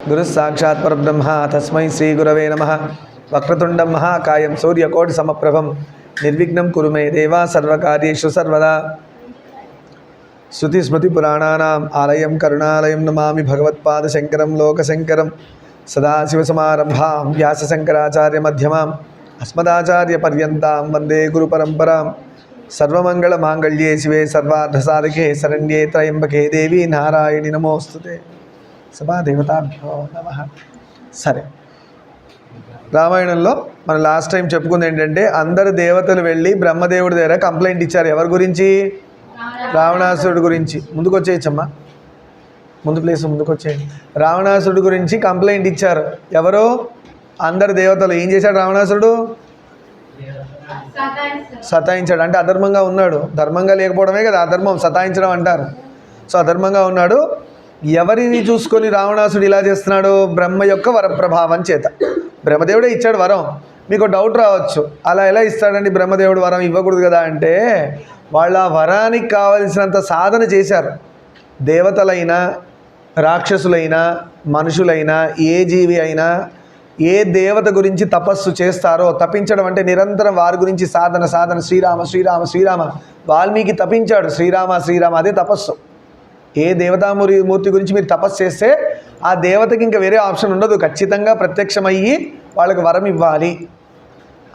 గురు సాక్షాత్ పరబ్రహ్మ తస్మై శ్రీ గురవే నమః. వక్రతుండం మహాకాయం సూర్యకోటి సమప్రభం నిర్విఘ్నం కురు మే దేవా సర్వకార్యేషు సర్వదా. శృతి స్మృతి పురాణానాం ఆలయం కరుణాలయం నమామి భగవత్పాదశంకరం లోకశంకరం. సదాశివసమారంభాం వ్యాసశంకరాచార్య మధ్యమాం అస్మదాచార్య పర్యంతాం వందే గురు పరంపరాం. సర్వమంగళ మాంగళ్యే శివే సర్వార్థసాధకే శరణ్యే త్రయంబకే దేవి నారాయణి నమోస్తుతే. సభాదేవతాభ్యో నమః. సరే, రామాయణంలో మనం లాస్ట్ టైం చెప్పుకుంది ఏంటంటే అందరు దేవతలు వెళ్ళి బ్రహ్మదేవుడి దగ్గర కంప్లైంట్ ఇచ్చారు. ఎవరి గురించి? రావణాసురుడి గురించి. ముందుకు వచ్చేయచ్చమ్మా, ముందు ప్లేస్ ముందుకు వచ్చేయండి. రావణాసురుడి గురించి కంప్లైంట్ ఇచ్చారు. ఎవరు? అందరు దేవతలు. ఏం చేశాడు రావణాసురుడు? సతాయించాడు. అంటే అధర్మంగా ఉన్నాడు. ధర్మంగా లేకపోవడమే కదా అధర్మం, సతాయించడం అంటారు. సో అధర్మంగా ఉన్నాడు. ఎవరిని చూసుకొని రావణాసుడు ఇలా చేస్తున్నాడు? బ్రహ్మ యొక్క వరప్రభావం చేత. బ్రహ్మదేవుడే ఇచ్చాడు వరం. మీకు డౌట్ రావచ్చు, అలా ఎలా ఇస్తాడండి బ్రహ్మదేవుడు వరం? ఇవ్వకూడదు కదా అంటే, వాళ్ళ వరానికి కావలసినంత సాధన చేశారు. దేవతలైనా రాక్షసులైనా మనుషులైనా ఏ జీవి అయినా ఏ దేవత గురించి తపస్సు చేస్తారో, తపించడం అంటే నిరంతరం వారి గురించి సాధన సాధన. శ్రీరామ శ్రీరామ శ్రీరామ. వాల్మీకి తపించాడు, శ్రీరామ శ్రీరామ, అదే తపస్సు. ఏ దేవతామూర్తి గురించి మీరు తపస్సు చేస్తే ఆ దేవతకి ఇంకా వేరే ఆప్షన్ ఉండదు, ఖచ్చితంగా ప్రత్యక్షమయ్యి వాళ్ళకి వరం ఇవ్వాలి.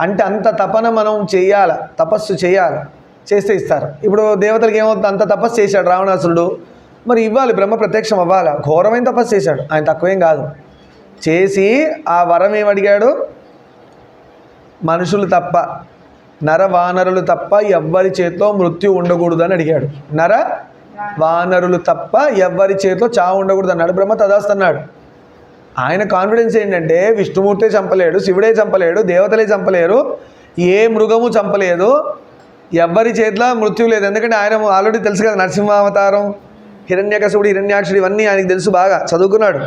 అంటే అంత తపన మనం చేయాలి, తపస్సు చేయాలి, చేస్తే ఇస్తారు. ఇప్పుడు దేవతలకు ఏమవుతుంది? అంత తపస్సు చేశాడు రావణాసురుడు, మరి ఇవ్వాలి, బ్రహ్మ ప్రత్యక్షం అవ్వాలి. ఘోరమైన తపస్సు చేశాడు ఆయన, తక్కువేం కాదు. చేసి ఆ వరం ఏమడిగాడు? మనుషులు తప్ప, నర వానరులు తప్ప ఎవ్వరి చేతిలో మృత్యు ఉండకూడదు అని అడిగాడు. నర వానరులు తప్ప ఎవ్వరి చేతిలో చావు ఉండకూడదు అన్నాడు. బ్రహ్మ తదాస్తన్నాడు. ఆయన కాన్ఫిడెన్స్ ఏంటంటే విష్ణుమూర్తే చంపలేడు, శివుడే చంపలేడు, దేవతలే చంపలేరు, ఏ మృగము చంపలేదు, ఎవ్వరి చేతిలో మృత్యు లేదు. ఎందుకంటే ఆయన ఆల్రెడీ తెలుసు కదా, నరసింహావతారం, హిరణ్యకశిపుడు, హిరణ్యాక్షుడు, ఇవన్నీ ఆయనకు తెలుసు, బాగా చదువుకున్నాడు.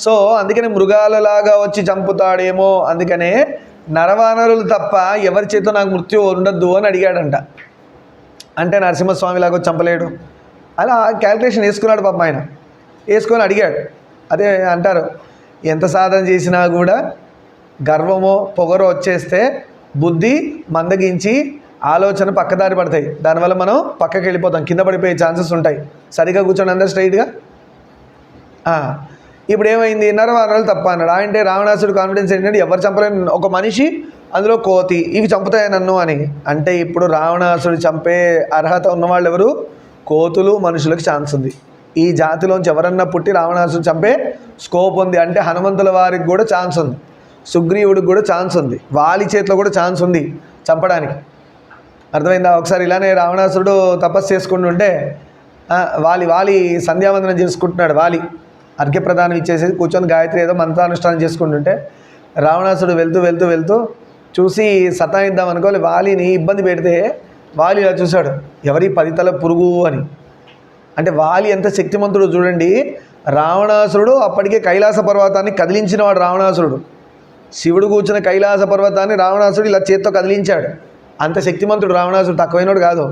సో అందుకనే మృగాలలాగా వచ్చి చంపుతాడేమో, అందుకనే నరవానరులు తప్ప ఎవరి చేతిలో నాకు మృత్యు ఉండద్దు అని అడిగాడంట. అంటే నరసింహస్వామిలాగా వచ్చి చంపలేడు, అలా క్యాల్కులేషన్ వేసుకున్నాడు పాపం ఆయన. వేసుకొని అడిగాడు. అదే అంటారు, ఎంత సాధన చేసినా కూడా గర్వమో పొగరో వచ్చేస్తే బుద్ధి మందగించి ఆలోచన పక్కదారి పడతాయి. దానివల్ల మనం పక్కకి వెళ్ళిపోతాం, కింద పడిపోయే ఛాన్సెస్ ఉంటాయి. సరిగ్గా కూర్చొని అందరు స్ట్రైట్గా. ఇప్పుడు ఏమైంది? నరవానరులు తప్ప అన్నాడు. అంటే రావణాసుడు కాన్ఫిడెన్స్ ఏంటంటే ఎవరు చంపలేని ఒక మనిషి, అందులో కోతి, ఇవి చంపుతాయి నన్ను అని. అంటే ఇప్పుడు రావణాసుడు చంపే అర్హత ఉన్నవాళ్ళు ఎవరు? కోతులు, మనుషులకు ఛాన్స్ ఉంది. ఈ జాతిలోంచి ఎవరన్నా పుట్టి రావణాసుడు చంపే స్కోప్ ఉంది. అంటే హనుమంతుల వారికి కూడా ఛాన్స్ ఉంది, సుగ్రీవుడికి కూడా ఛాన్స్ ఉంది, వాలి చేతిలో కూడా ఛాన్స్ ఉంది చంపడానికి. అర్థమైందా? ఒకసారి ఇలానే రావణాసుడు తపస్సు చేసుకుంటుంటే వాలి సంధ్యావందనం చేసుకుంటున్నాడు. వాలి అర్ఘ్యప్రదానం ఇచ్చేసి కూర్చొని గాయత్రి ఏదో మంత్రానుష్ఠానం చేసుకుంటుంటే రావణాసుడు వెళ్తూ వెళ్తూ వెళ్తూ చూసి సతాయిద్దాం అనుకోవాలి, వాలిని ఇబ్బంది పెడితే వాలి ఇలా చూశాడు, ఎవరి 10 తల పురుగు అని. అంటే వాలి ఎంత శక్తిమంతుడు చూడండి. రావణాసురుడు అప్పటికే కైలాస పర్వతాన్ని కదిలించినవాడు. రావణాసురుడు శివుడు కూర్చున్న కైలాస పర్వతాన్ని రావణాసురుడు ఇలా చేత్తో కదిలించాడు. అంత శక్తిమంతుడు రావణాసురుడు, తక్కువైనడు కాదు.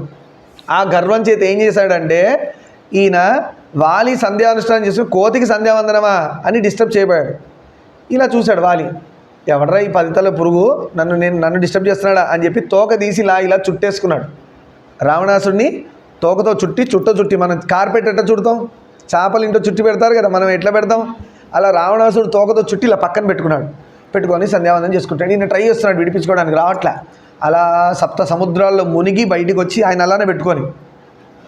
ఆ గర్వం చేత ఏం చేశాడంటే ఈయన వాలి సంధ్యానుష్ఠానం చేసి కోతికి సంధ్యావందనమా అని డిస్టర్బ్ చేయబోయాడు. ఇలా చూశాడు వాలి, ఎవడరా ఈ 10 తల పురుగు నన్ను డిస్టర్బ్ చేస్తున్నాడా అని చెప్పి తోక తీసి ఇలా చుట్టేసుకున్నాడు. రావణాసుడిని తోకతో చుట్టి మనం కార్పెట్ ఎట్లా చుడతాం, చేపలు ఇంట్లో చుట్టి పెడతారు కదా, మనం ఎట్లా పెడతాం, అలా రావణాసుడు తోకతో చుట్టి ఇలా పక్కన పెట్టుకొని సంధ్యావందనం చేసుకుంటాడు. ఈయన ట్రై చేస్తున్నాడు విడిపించుకోవడానికి, రావట్లే. అలా 7 సముద్రాల్లో మునిగి బయటికి వచ్చి ఆయన అలానే పెట్టుకొని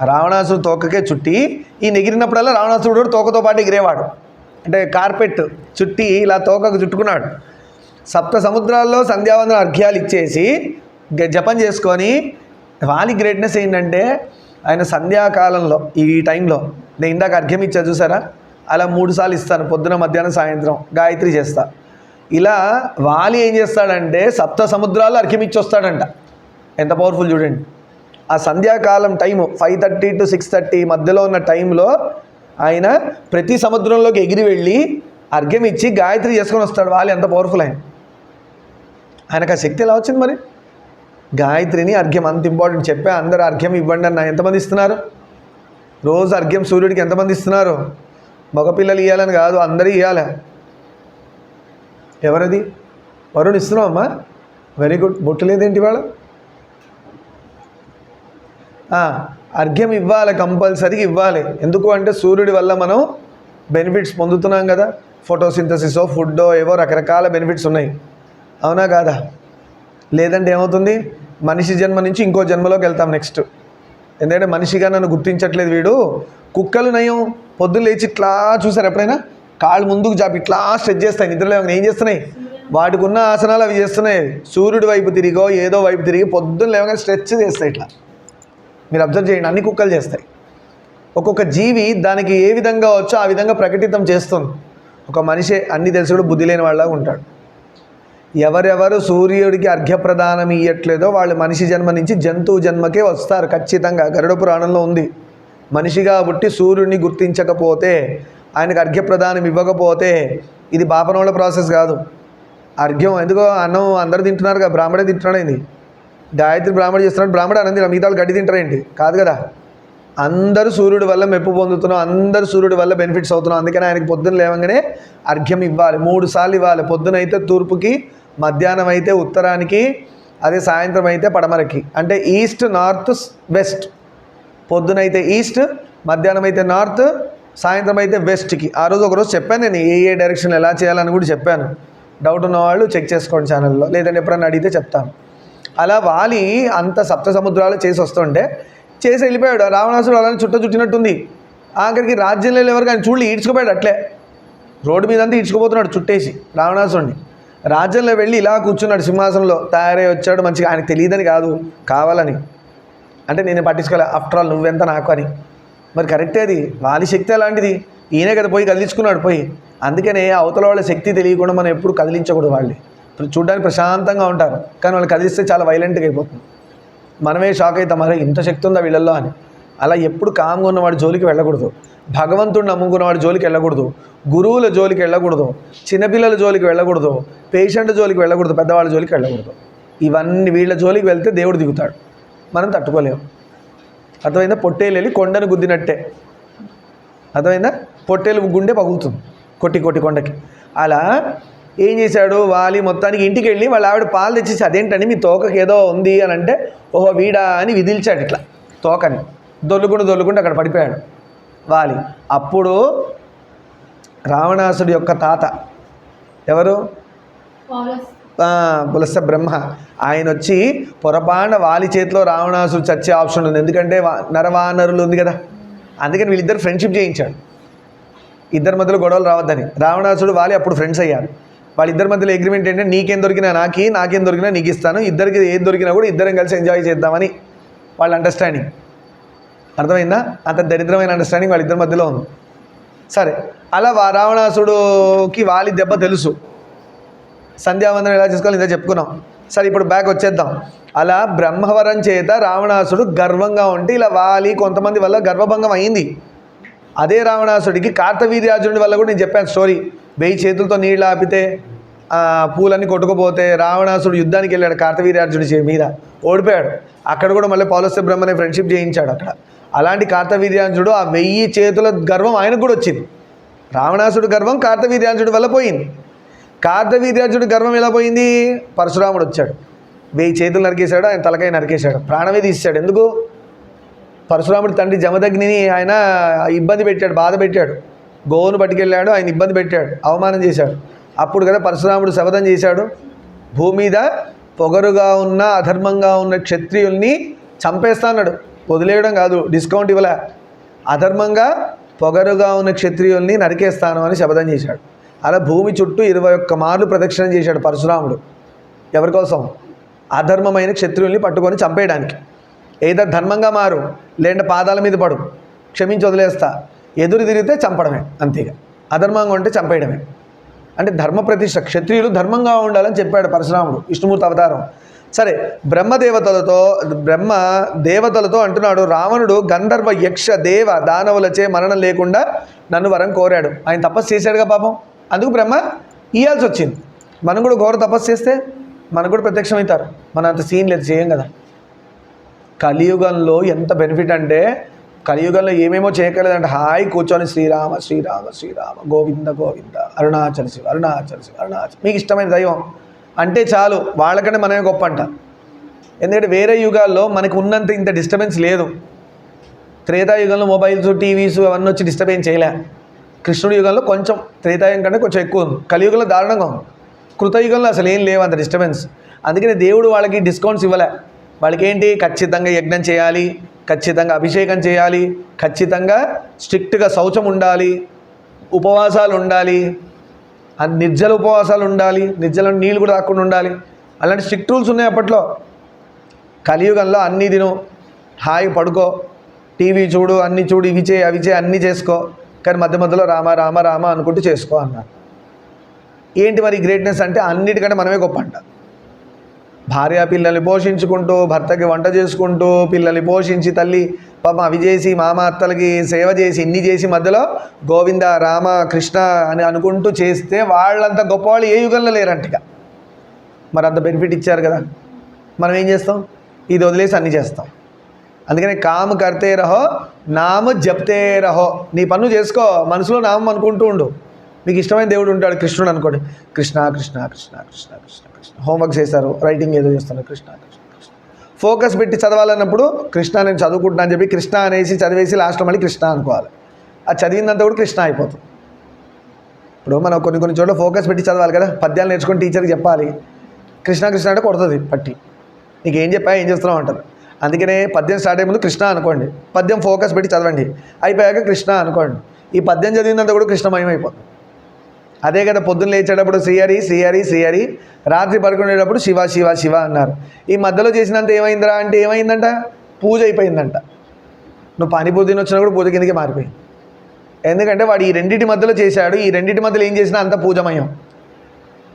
రావణాసుడు తోకకే చుట్టి ఈ ఎగిరినప్పుడల్లా రావణాసుడు తోకతో పాటు ఎగిరేవాడు. అంటే కార్పెట్ చుట్టి ఇలా తోకకు చుట్టుకున్నాడు. 7 సముద్రాల్లో సంధ్యావందన అర్ఘ్యాలు ఇచ్చేసి జపం చేసుకొని. వాలి గ్రేట్నెస్ ఏంటంటే ఆయన సంధ్యాకాలంలో ఈ టైంలో నేను ఇందాక అర్ఘ్యం ఇచ్చా చూసారా, అలా 3 సార్లు ఇస్తాను, పొద్దున మధ్యాహ్నం సాయంత్రం గాయత్రి చేస్తా. ఇలా వాలి ఏం చేస్తాడంటే 7 సముద్రాల్లో అర్ఘ్యం ఇచ్చి వస్తాడంట. ఎంత పవర్ఫుల్ చూడండి. ఆ సంధ్యాకాలం టైము 5:30 to 6:30 మధ్యలో ఉన్న టైంలో ఆయన ప్రతి సముద్రంలోకి ఎగిరి వెళ్ళి అర్ఘ్యం ఇచ్చి గాయత్రి చేసుకొని వస్తాడు. వాలి ఎంత పవర్ఫుల్ ఆయనకు ఆ శక్తి ఎలా వచ్చింది మరి? గాయత్రిని అర్ఘ్యం అంత ఇంపార్టెంట్. చెప్పా అందరూ అర్ఘ్యం ఇవ్వండి అన్న, ఎంతమంది ఇస్తున్నారు? రోజు అర్ఘ్యం సూర్యుడికి ఎంతమంది ఇస్తున్నారు? మగపిల్లలు ఇవ్వాలని కాదు, అందరూ ఇవ్వాలి. ఎవరది? వరుణ్ ఇస్తున్నావమ్మా? Very good. బొట్టు లేదేంటి ఇవాళ? అర్ఘ్యం ఇవ్వాలి, కంపల్సరీగా ఇవ్వాలి. ఎందుకు అంటే సూర్యుడి వల్ల మనం బెనిఫిట్స్ పొందుతున్నాం కదా. ఫోటోసింథసిసో ఫుడ్డో ఏవో రకరకాల బెనిఫిట్స్ ఉన్నాయి, అవునా కాదా? లేదంటే ఏమవుతుంది, మనిషి జన్మ నుంచి ఇంకో జన్మలోకి వెళ్తాం నెక్స్ట్. ఎందుకంటే మనిషిగా నన్ను గుర్తించట్లేదు వీడు. కుక్కలు నయం, పొద్దున్న లేచి ఇట్లా చూసారు ఎప్పుడైనా? కాళ్ళు ముందుకు జాపి ఇట్లా స్ట్రెచ్ చేస్తాయి. నిద్రలో ఏం చేస్తున్నాయి? వాటికి ఉన్న ఆసనాలు అవి చేస్తున్నాయి. సూర్యుడి వైపు తిరిగో ఏదో వైపు తిరిగి పొద్దున్న లేవగానే స్ట్రెచ్ చేస్తాయి ఇట్లా. మీరు అబ్జర్వ్ చేయండి, అన్ని కుక్కలు చేస్తాయి. ఒక్కొక్క జీవి దానికి ఏ విధంగా వచ్చో ఆ విధంగా ప్రకటితం చేస్తుంది. ఒక మనిషి అన్ని తెలుసుడు బుద్ధి లేని వాళ్ళగా ఉంటాడు. ఎవరెవరు సూర్యుడికి అర్ఘ్యప్రదానం ఇవ్వట్లేదో వాళ్ళు మనిషి జన్మ నుంచి జంతువు జన్మకే వస్తారు ఖచ్చితంగా. గరుడ పురాణంలో ఉంది. మనిషిగా పుట్టి సూర్యుడిని గుర్తించకపోతే, ఆయనకు అర్ఘ్యప్రదానం ఇవ్వకపోతే, ఇది బాపనోళ్ళ ప్రాసెస్ కాదు. అర్ఘ్యం ఎందుకో అన్నం అందరు తింటున్నారుగా, బ్రాహ్మడే తింటున్నాడు. ఇది గాయత్రి బ్రాహ్మడు చేస్తున్నాడు, బ్రాహ్మడు అన్నం తిన, మిగతా గడ్డి తింటారేంటి? కాదు కదా. అందరూ సూర్యుడి వల్ల మెప్పు పొందుతున్నాం, అందరూ సూర్యుడి వల్ల బెనిఫిట్స్ అవుతున్నాం. అందుకని ఆయనకి పొద్దున్న లేవగానే అర్ఘ్యం ఇవ్వాలి. 3 సార్లు ఇవ్వాలి. పొద్దునైతే తూర్పుకి, మధ్యాహ్నం అయితే ఉత్తరానికి, అదే సాయంత్రం అయితే పడమరకి. అంటే ఈస్ట్, నార్త్, వెస్ట్. పొద్దునైతే ఈస్ట్, మధ్యాహ్నం అయితే నార్త్, సాయంత్రం అయితే వెస్ట్కి. ఆ రోజు ఒకరోజు చెప్పాను నేను ఏ డైరెక్షన్ ఎలా చేయాలని కూడా చెప్పాను. డౌట్ ఉన్నవాళ్ళు చెక్ చేసుకోండి ఛానల్లో, లేదంటే ఎప్పుడన్నా అడిగితే చెప్తాను. అలా వాలి అంత సప్త సముద్రాలు చేసి వస్తుంటే చేసి వెళ్ళిపోయాడు. రావణాసుడు అలానే చుట్టినట్టుంది. ఆఖరికి రాజ్యంలో ఎవరికి ఆయన చూడలే, ఈడ్చుకుపోయాడు అట్లే. రోడ్డు మీద అంతా ఈడ్చుకుపోతున్నాడు చుట్టేసి రావణాసుడిని. రాజ్యంలో వెళ్ళి ఇలా కూర్చున్నాడు సింహాసనంలో. తయారై వచ్చాడు మంచిగా. ఆయనకు తెలియదని కాదు, కావాలని. అంటే నేను పట్టించుకోలే, ఆఫ్టర్ ఆల్ నువ్వెంత నాకు అని. మరి కరెక్టే, అది వాలి శక్తి అలాంటిది. ఈయనే కదా పోయి కదిలించుకున్నాడు పోయి. అందుకనే అవతల వాళ్ళ శక్తి తెలియకుండా మనం ఎప్పుడు కదిలించకూడదు. వాళ్ళు చూడడానికి ప్రశాంతంగా ఉంటారు, కానీ వాళ్ళు కదిలిస్తే చాలా వైలెంట్గా అయిపోతుంది. మనమే షాక్ అవుతాం, మరి ఇంత శక్తి ఉందా వీళ్ళల్లో అని. అలా ఎప్పుడు కామ్గా ఉన్నవాడి జోలికి వెళ్ళకూడదు. భగవంతుడిని నమ్ముకున్నవాడి జోలికి వెళ్ళకూడదు. గురువుల జోలికి వెళ్ళకూడదు. చిన్నపిల్లల జోలికి వెళ్ళకూడదు. పేషెంట్ జోలికి వెళ్ళకూడదు. పెద్దవాళ్ళ జోలికి వెళ్ళకూడదు. ఇవన్నీ వీళ్ళ జోలికి వెళ్తే దేవుడు దిగుతాడు, మనం తట్టుకోలేము. అర్థమైందా? పొట్టేలు వెళ్ళి కొండను గుద్దినట్టే. అర్థమైందా? పొట్టేలు గుండె పగులుతుంది కొట్టి కొండకి. అలా ఏం చేశాడు వాలి? మొత్తానికి ఇంటికి వెళ్ళి వాళ్ళ ఆవిడ పాలు తెచ్చేసి, అదేంటని మీ తోకకి ఏదో ఉంది అని అంటే, ఓహో వీడా అని విదిల్చాడు ఇట్లా తోకని. దొల్లుకుంటూ అక్కడ పడిపోయాడు వాలి. అప్పుడు రావణాసుడి యొక్క తాత ఎవరు? పులస్త బ్రహ్మ. ఆయన వచ్చి పొరపాటున వాలి చేతిలో రావణాసుడు చచ్చే ఆప్షన్ ఉంది. ఎందుకంటే నరవానరులు ఉంది కదా, అందుకని వీళ్ళిద్దరు ఫ్రెండ్షిప్ చేయించాడు. ఇద్దరి మధ్యలో గొడవలు రావద్దని. రావణాసుడు వాలి అప్పుడు ఫ్రెండ్స్ అయ్యారు. వాళ్ళిద్దరి మధ్యలో అగ్రిమెంట్ ఏంటంటే, నీకేం దొరికినా నాకేం దొరికినా నీకు ఇస్తాను, ఇద్దరికి ఏది దొరికినా కూడా ఇద్దరం కలిసి ఎంజాయ్ చేద్దామని వాళ్ళ అండర్స్టాండింగ్. అర్థమైందా? అంత దరిద్రమైన అండర్స్టాండింగ్ వాళ్ళిద్దరి మధ్యలో ఉంది. సరే, అలా రావణాసుడుకి వాలి దెబ్బ తెలుసు. సంధ్యావందనం ఎలా చేసుకోవాలి ఇంత చెప్పుకున్నాం. సరే, ఇప్పుడు బ్యాక్ వచ్చేద్దాం. అలా బ్రహ్మవరం చేత రావణాసుడు గర్వంగా ఉంటే ఇలా వాలి కొంతమంది వల్ల గర్వభంగం అయింది. అదే రావణాసుడికి కార్తవీర్యార్జునుడి వల్ల కూడా నేను చెప్పాను స్టోరీ. 1000 చేతులతో నీళ్ళు ఆపితే పూలన్నీ కొట్టుకుపోతే రావణాసుడు యుద్ధానికి వెళ్ళాడు కార్తవీర్యార్జునుడి మీద, ఓడిపోయాడు. అక్కడ కూడా మళ్ళీ పౌలస్త్య బ్రహ్మనే ఫ్రెండ్షిప్ చేయించాడు అక్కడ. అలాంటి కార్తవీర్యార్జునుడు ఆ 1000 చేతుల గర్వం ఆయనకు కూడా వచ్చింది. రావణాసుడు గర్వం కార్తవీర్యార్జునుడి వల్ల పోయింది. కార్తవీర్యార్జునుడి గర్వం ఎలా పోయింది? పరశురాముడు వచ్చాడు, 1000 చేతులు నరికేశాడు, ఆయన తలకాయ నరికేశాడు, ప్రాణమే తీసాడు. ఎందుకు? పరశురాముడి తండ్రి జమదగ్నిని ఆయన ఇబ్బంది పెట్టాడు, బాధ పెట్టాడు. గోవును పట్టుకెళ్ళాడు, ఆయన ఇబ్బంది పెట్టాడు, అవమానం చేశాడు. అప్పుడు కదా పరశురాముడు శపథం చేశాడు, భూమి మీద పొగరుగా ఉన్న అధర్మంగా ఉన్న క్షత్రియుల్ని చంపేస్తా అన్నాడు. వదిలేయడం కాదు, డిస్కౌంట్ ఇవ్వలే. అధర్మంగా పొగరుగా ఉన్న క్షత్రియుల్ని నరికేస్తాను అని శపథం చేశాడు. అలా భూమి చుట్టూ 21 మార్లు ప్రదక్షిణం చేశాడు పరశురాముడు. ఎవరి కోసం? అధర్మమైన క్షత్రియుల్ని పట్టుకొని చంపేయడానికి. ఏదో ధర్మంగా మారు, లేదంటే పాదాల మీద పడు, క్షమించి వదిలేస్తా, ఎదురు తిరిగితే చంపడమే, అంతేగా. అధర్మంగా ఉంటే చంపేయడమే. అంటే ధర్మ ప్రతిష్ట, క్షత్రియులు ధర్మంగా ఉండాలని చెప్పాడు పరశురాముడు, విష్ణుమూర్తి అవతారం. సరే, బ్రహ్మ దేవతలతో అంటున్నాడు, రావణుడు గంధర్వ యక్ష దేవ దానవులచే మరణం లేకుండా నన్ను వరం కోరాడు. ఆయన తపస్సు చేశాడుగా పాపం, అందుకు బ్రహ్మ ఇయ్యాల్సి వచ్చింది. మనం కూడా ఘోర తపస్సు చేస్తే మనకు కూడా ప్రత్యక్షమవుతారు. మన అంత సీన్ లేదు, చేయం కదా. కలియుగంలో ఎంత బెనిఫిట్ అంటే, కలియుగంలో ఏమేమో చేయగలదంటే హాయి కూర్చొని శ్రీరామ శ్రీరామ శ్రీరామ గోవింద గోవింద అరుణాచల శివ అరుణాచల శివ అరుణాచల, మీకు ఇష్టమైన దైవం అంటే చాలు, వాళ్ళకంటే మనమే గొప్ప అంట. ఎందుకంటే వేరే యుగాల్లో మనకు ఉన్నంత ఇంత డిస్టర్బెన్స్ లేదు. త్రేతాయుగంలో మొబైల్స్ టీవీస్ అవన్నీ వచ్చి డిస్టర్బెన్స్ చేయలే. కృష్ణుడి యుగంలో కొంచెం, త్రేతాయుగం కంటే కొంచెం ఎక్కువ ఉంది, కలియుగంలో దారుణంగా ఉంది. కృతయుగంలో అసలు ఏం లేవు అంత డిస్టర్బెన్స్. అందుకని దేవుడు వాళ్ళకి డిస్కౌంట్స్ ఇవ్వలే. వాళ్ళకి ఏంటి, ఖచ్చితంగా యజ్ఞం చేయాలి, ఖచ్చితంగా అభిషేకం చేయాలి, ఖచ్చితంగా స్ట్రిక్ట్గా శౌచం ఉండాలి, ఉపవాసాలు ఉండాలి, నిర్జల ఉపవాసాలు ఉండాలి, నిర్జల నీళ్ళు కూడా తాకుండా ఉండాలి. అలాంటి స్ట్రిక్ట్ రూల్స్ ఉన్నాయి అప్పట్లో. కలియుగంలో అన్నీ తిను, హాయి పడుకో, టీవీ చూడు, అన్నీ చూడు, ఇవి చేయి అవి చేయి అన్నీ చేసుకో, కానీ మధ్య మధ్యలో రామ రామ రామ అనుకుంటూ చేసుకో అన్నారు. ఏంటి మరి గ్రేట్నెస్ అంటే అన్నిటికంటే మనమే గొప్ప అంట. భార్య పిల్లల్ని పోషించుకుంటూ, భర్తకి వంట చేసుకుంటూ, పిల్లల్ని పోషించి, తల్లి పాపం అవి చేసి, మామ అత్తలకి సేవ చేసి, ఇన్ని చేసి, మధ్యలో గోవింద రామ కృష్ణ అని అనుకుంటూ చేస్తే వాళ్ళంత గొప్పవాళ్ళు ఏ యుగంలో లేరంటగా. మరి అంత బెనిఫిట్ ఇచ్చారు కదా, మనం ఏం చేస్తాం, ఇది వదిలేసి అన్నీ చేస్తాం. అందుకని కామ కర్తే రహో నామ జప్తే రహో, నీ పన్ను చేసుకో, మనసులో నామం అనుకుంటూ ఉండు. మీకు ఇష్టమైన దేవుడు ఉంటాడు, కృష్ణుడు అనుకోండి, కృష్ణ కృష్ణ కృష్ణ కృష్ణ కృష్ణ కృష్ణ. హోంవర్క్ చేస్తారు, రైటింగ్ ఏదో చేస్తున్నారు, కృష్ణ కృష్ణ కృష్ణ. ఫోకస్ పెట్టి చదవాలన్నప్పుడు కృష్ణ నేను చదువుకుంటున్నా అని చెప్పి కృష్ణ అనేసి చదివేసి లాస్ట్లో మళ్ళీ కృష్ణ అనుకోవాలి. అది చదివిందంతా కూడా కృష్ణ అయిపోతుంది. ఇప్పుడు మనం కొన్ని చోట్ల ఫోకస్ పెట్టి చదవాలి కదా, పద్యాలు నేర్చుకొని టీచర్కి చెప్పాలి, కృష్ణ కృష్ణ అంటే కొడుతుంది పట్టి, నీకు ఏం చెప్పా ఏం చేస్తున్నావు అంటారు. అందుకనే పద్యం స్టార్ట్ అయ్యే ముందు కృష్ణ అనుకోండి, పద్యం ఫోకస్ పెట్టి చదవండి, అయిపోయాక కృష్ణ అనుకోండి. ఈ పద్యం చదివినంత కూడా కృష్ణమయం అయిపోతుంది. అదే కదా పొద్దున్న లేచేటప్పుడు శ్రీహరి శ్రీహరి శ్రీహరి, రాత్రి పడుకునేటప్పుడు శివ శివ శివ అన్నారు. ఈ మధ్యలో చేసినంత ఏమైందిరా అంటే ఏమైందంట, పూజ అయిపోయిందంట. నువ్వు పానీపూరి తిని వచ్చినా కూడా పూజ కిందకి మారిపోయింది. ఎందుకంటే వాడు ఈ రెండింటి మధ్యలో చేశాడు, ఈ రెండింటి మధ్యలో ఏం చేసినా అంత పూజమయం.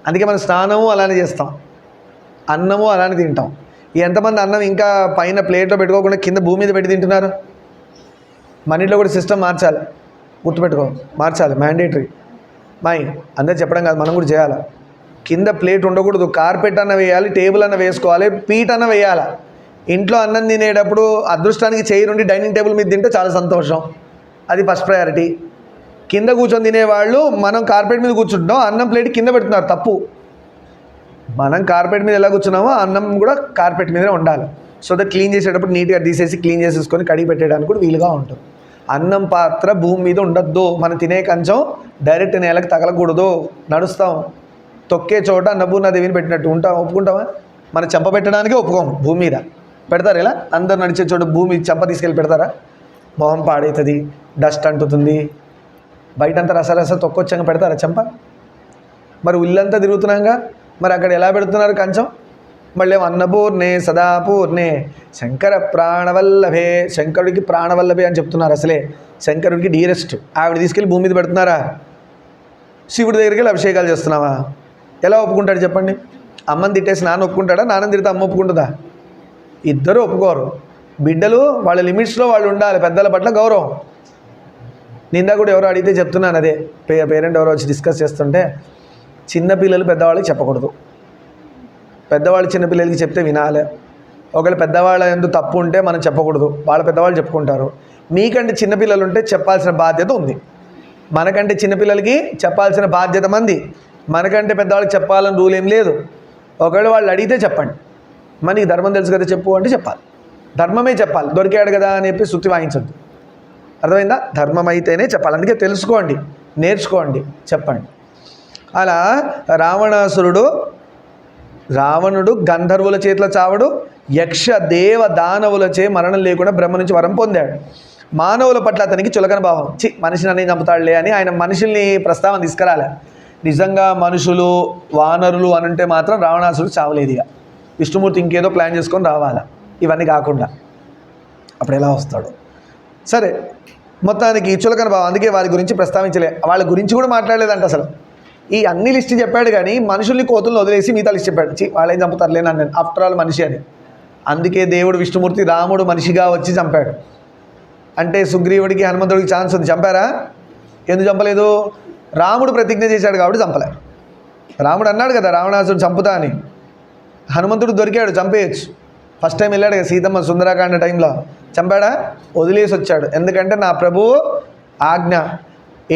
అందుకే మనం స్నానము అలానే చేస్తాం, అన్నము అలానే తింటాం. ఎంతమంది అన్నం ఇంకా పైన ప్లేట్లో పెట్టుకోకుండా కింద భూమి మీద పెట్టి తింటున్నారు? మన ఇంట్లో కూడా సిస్టమ్ మార్చాలి, గుర్తుపెట్టుకో, మార్చాలి, మ్యాండేటరీ. అందరూ చెప్పడం కాదు, మనం కూడా చేయాలి. కింద ప్లేట్ ఉండకూడదు, కార్పెట్ అన్న వేయాలి, టేబుల్ అన్న వేసుకోవాలి, పీట అన్న వేయాలి. ఇంట్లో అన్నం తినేటప్పుడు అదృష్టానికి చేయి నుండి డైనింగ్ టేబుల్ మీద తింటే చాలా సంతోషం, అది ఫస్ట్ ప్రయారిటీ. కింద కూర్చొని తినేవాళ్ళు మనం కార్పెట్ మీద కూర్చుంటాం, అన్నం ప్లేట్ కింద పెడుతున్నారు, తప్పు. మనం కార్పెట్ మీద ఎలా కూర్చున్నామో అన్నం కూడా కార్పెట్ మీదనే ఉండాలి. సో దట్ క్లీన్ చేసేటప్పుడు నీట్గా తీసేసి క్లీన్ చేసేసుకొని కడిగి పెట్టడానికి కూడా వీలుగా ఉంటుంది. అన్నం పాత్ర భూమి మీద ఉండద్దు, మనం తినే కంచం డైరెక్ట్ నేలకు తగలకూడదు. నడుస్తాం, తొక్కే చోట అన్నపూర్ణాదేవిని పెట్టినట్టు ఉంటాం, ఒప్పుకుంటామా? మనం చెంప పెట్టడానికే ఒప్పుకోము. భూమి మీద పెడతారు, ఇలా అందరు నడిచే చోట భూమి చెంప తీసుకెళ్ళి పెడతారా? మొహం పాడవుతుంది, డస్ట్ అంటుతుంది, బయటంతా రసరస తొక్కొచ్చంగా పెడతారా చెంప? మరి ఉల్లంతా తిరుగుతున్నాగా, మరి అక్కడ ఎలా పెడుతున్నారు కంచం? మళ్ళీ అన్నపూర్ణే సదాపూర్ణే శంకర ప్రాణవల్లభే, శంకరుడికి ప్రాణవల్లభే అని చెప్తున్నారు. అసలే శంకరుడికి డీరెస్ట్, ఆవిడ తీసుకెళ్ళి భూమి మీద పెడుతున్నారా? శివుడి దగ్గరికి వెళ్ళి అభిషేకాలు చేస్తున్నావా? ఎలా ఒప్పుకుంటాడు చెప్పండి? అమ్మని తిట్టేసి నాన్న ఒప్పుకుంటాడా? నాన్నని తిడితే అమ్మ ఒప్పుకుంటుందా? ఇద్దరు ఒప్పుకోరు. బిడ్డలు వాళ్ళ లిమిట్స్లో వాళ్ళు ఉండాలి, పెద్దల పట్ల గౌరవం. నిందా కూడా ఎవరో అడిగితే చెప్తున్నాను, అదే పేరెంట్ ఎవరో వచ్చి డిస్కస్ చేస్తుంటే, చిన్నపిల్లలు పెద్దవాళ్ళకి చెప్పకూడదు, పెద్దవాళ్ళు చిన్నపిల్లలకి చెప్తే వినాలి. ఒకవేళ పెద్దవాళ్ళ ఎందుకు తప్పు ఉంటే మనం చెప్పకూడదు, వాళ్ళ పెద్దవాళ్ళు చెప్పుకుంటారు. మీకంటే చిన్నపిల్లలు ఉంటే చెప్పాల్సిన బాధ్యత ఉంది. మనకంటే చిన్నపిల్లలకి చెప్పాల్సిన బాధ్యత మంది, మనకంటే పెద్దవాళ్ళకి చెప్పాలని రూల్ ఏం లేదు. ఒకవేళ వాళ్ళు అడిగితే చెప్పండి, మనకి ధర్మం తెలుసు కదా చెప్పు అంటే చెప్పాలి, ధర్మమే చెప్పాలి. దొరికాడు కదా అని చెప్పి శృతి వాయించద్దు, అర్థమైందా? ధర్మం అయితేనే చెప్పాలి. అందుకే తెలుసుకోండి, నేర్చుకోండి, చెప్పండి. అలా రావణుడు గంధర్వుల చేతిలో చావడు, యక్ష దేవ దానవులచే మరణం లేకుండా బ్రహ్మ నుంచి వరం పొందాడు. మానవుల పట్ల అతనికి చులకన భావం, మనిషిని అన్నీ చంపుతాడులే అని ఆయన మనుషుల్ని ప్రస్తావన తీసుకురాలే. నిజంగా మనుషులు వానరులు అనంటే మాత్రం రావణాసురుడు చావలేదు. ఇక విష్ణుమూర్తి ఇంకేదో ప్లాన్ చేసుకొని రావాలా, ఇవన్నీ కాకుండా అప్పుడు ఎలా వస్తాడు? సరే, మొత్తానికి చులకన భావం, అందుకే వారి గురించి ప్రస్తావించలే, వాళ్ళ గురించి కూడా మాట్లాడలేదంట అసలు. ఈ అన్ని లిస్ట్ చెప్పాడు కానీ మనుషుల్ని కోతులను వదిలేసి మిగతా లిస్ట్ చెప్పాడు. వాళ్ళేం చంపుతారులే నన్ను, ఆఫ్టర్ ఆల్ మనిషి అని. అందుకే దేవుడు విష్ణుమూర్తి రాముడు మనిషిగా వచ్చి చంపాడు. అంటే సుగ్రీవుడికి హనుమంతుడికి ఛాన్స్ ఉంది, చంపారా? ఎందుకు చంపలేదు? రాముడు ప్రతిజ్ఞ చేశాడు కాబట్టి చంపలేరు. రాముడు అన్నాడు కదా రావణాసురుడు చంపుతా అని, హనుమంతుడు దొరికాడు చంపేయచ్చు. ఫస్ట్ టైం వెళ్ళాడు కదా సీతమ్మ సుందరాకాండ టైంలో, చంపాడా? వదిలేసి వచ్చాడు. ఎందుకంటే నా ప్రభువు ఆజ్ఞ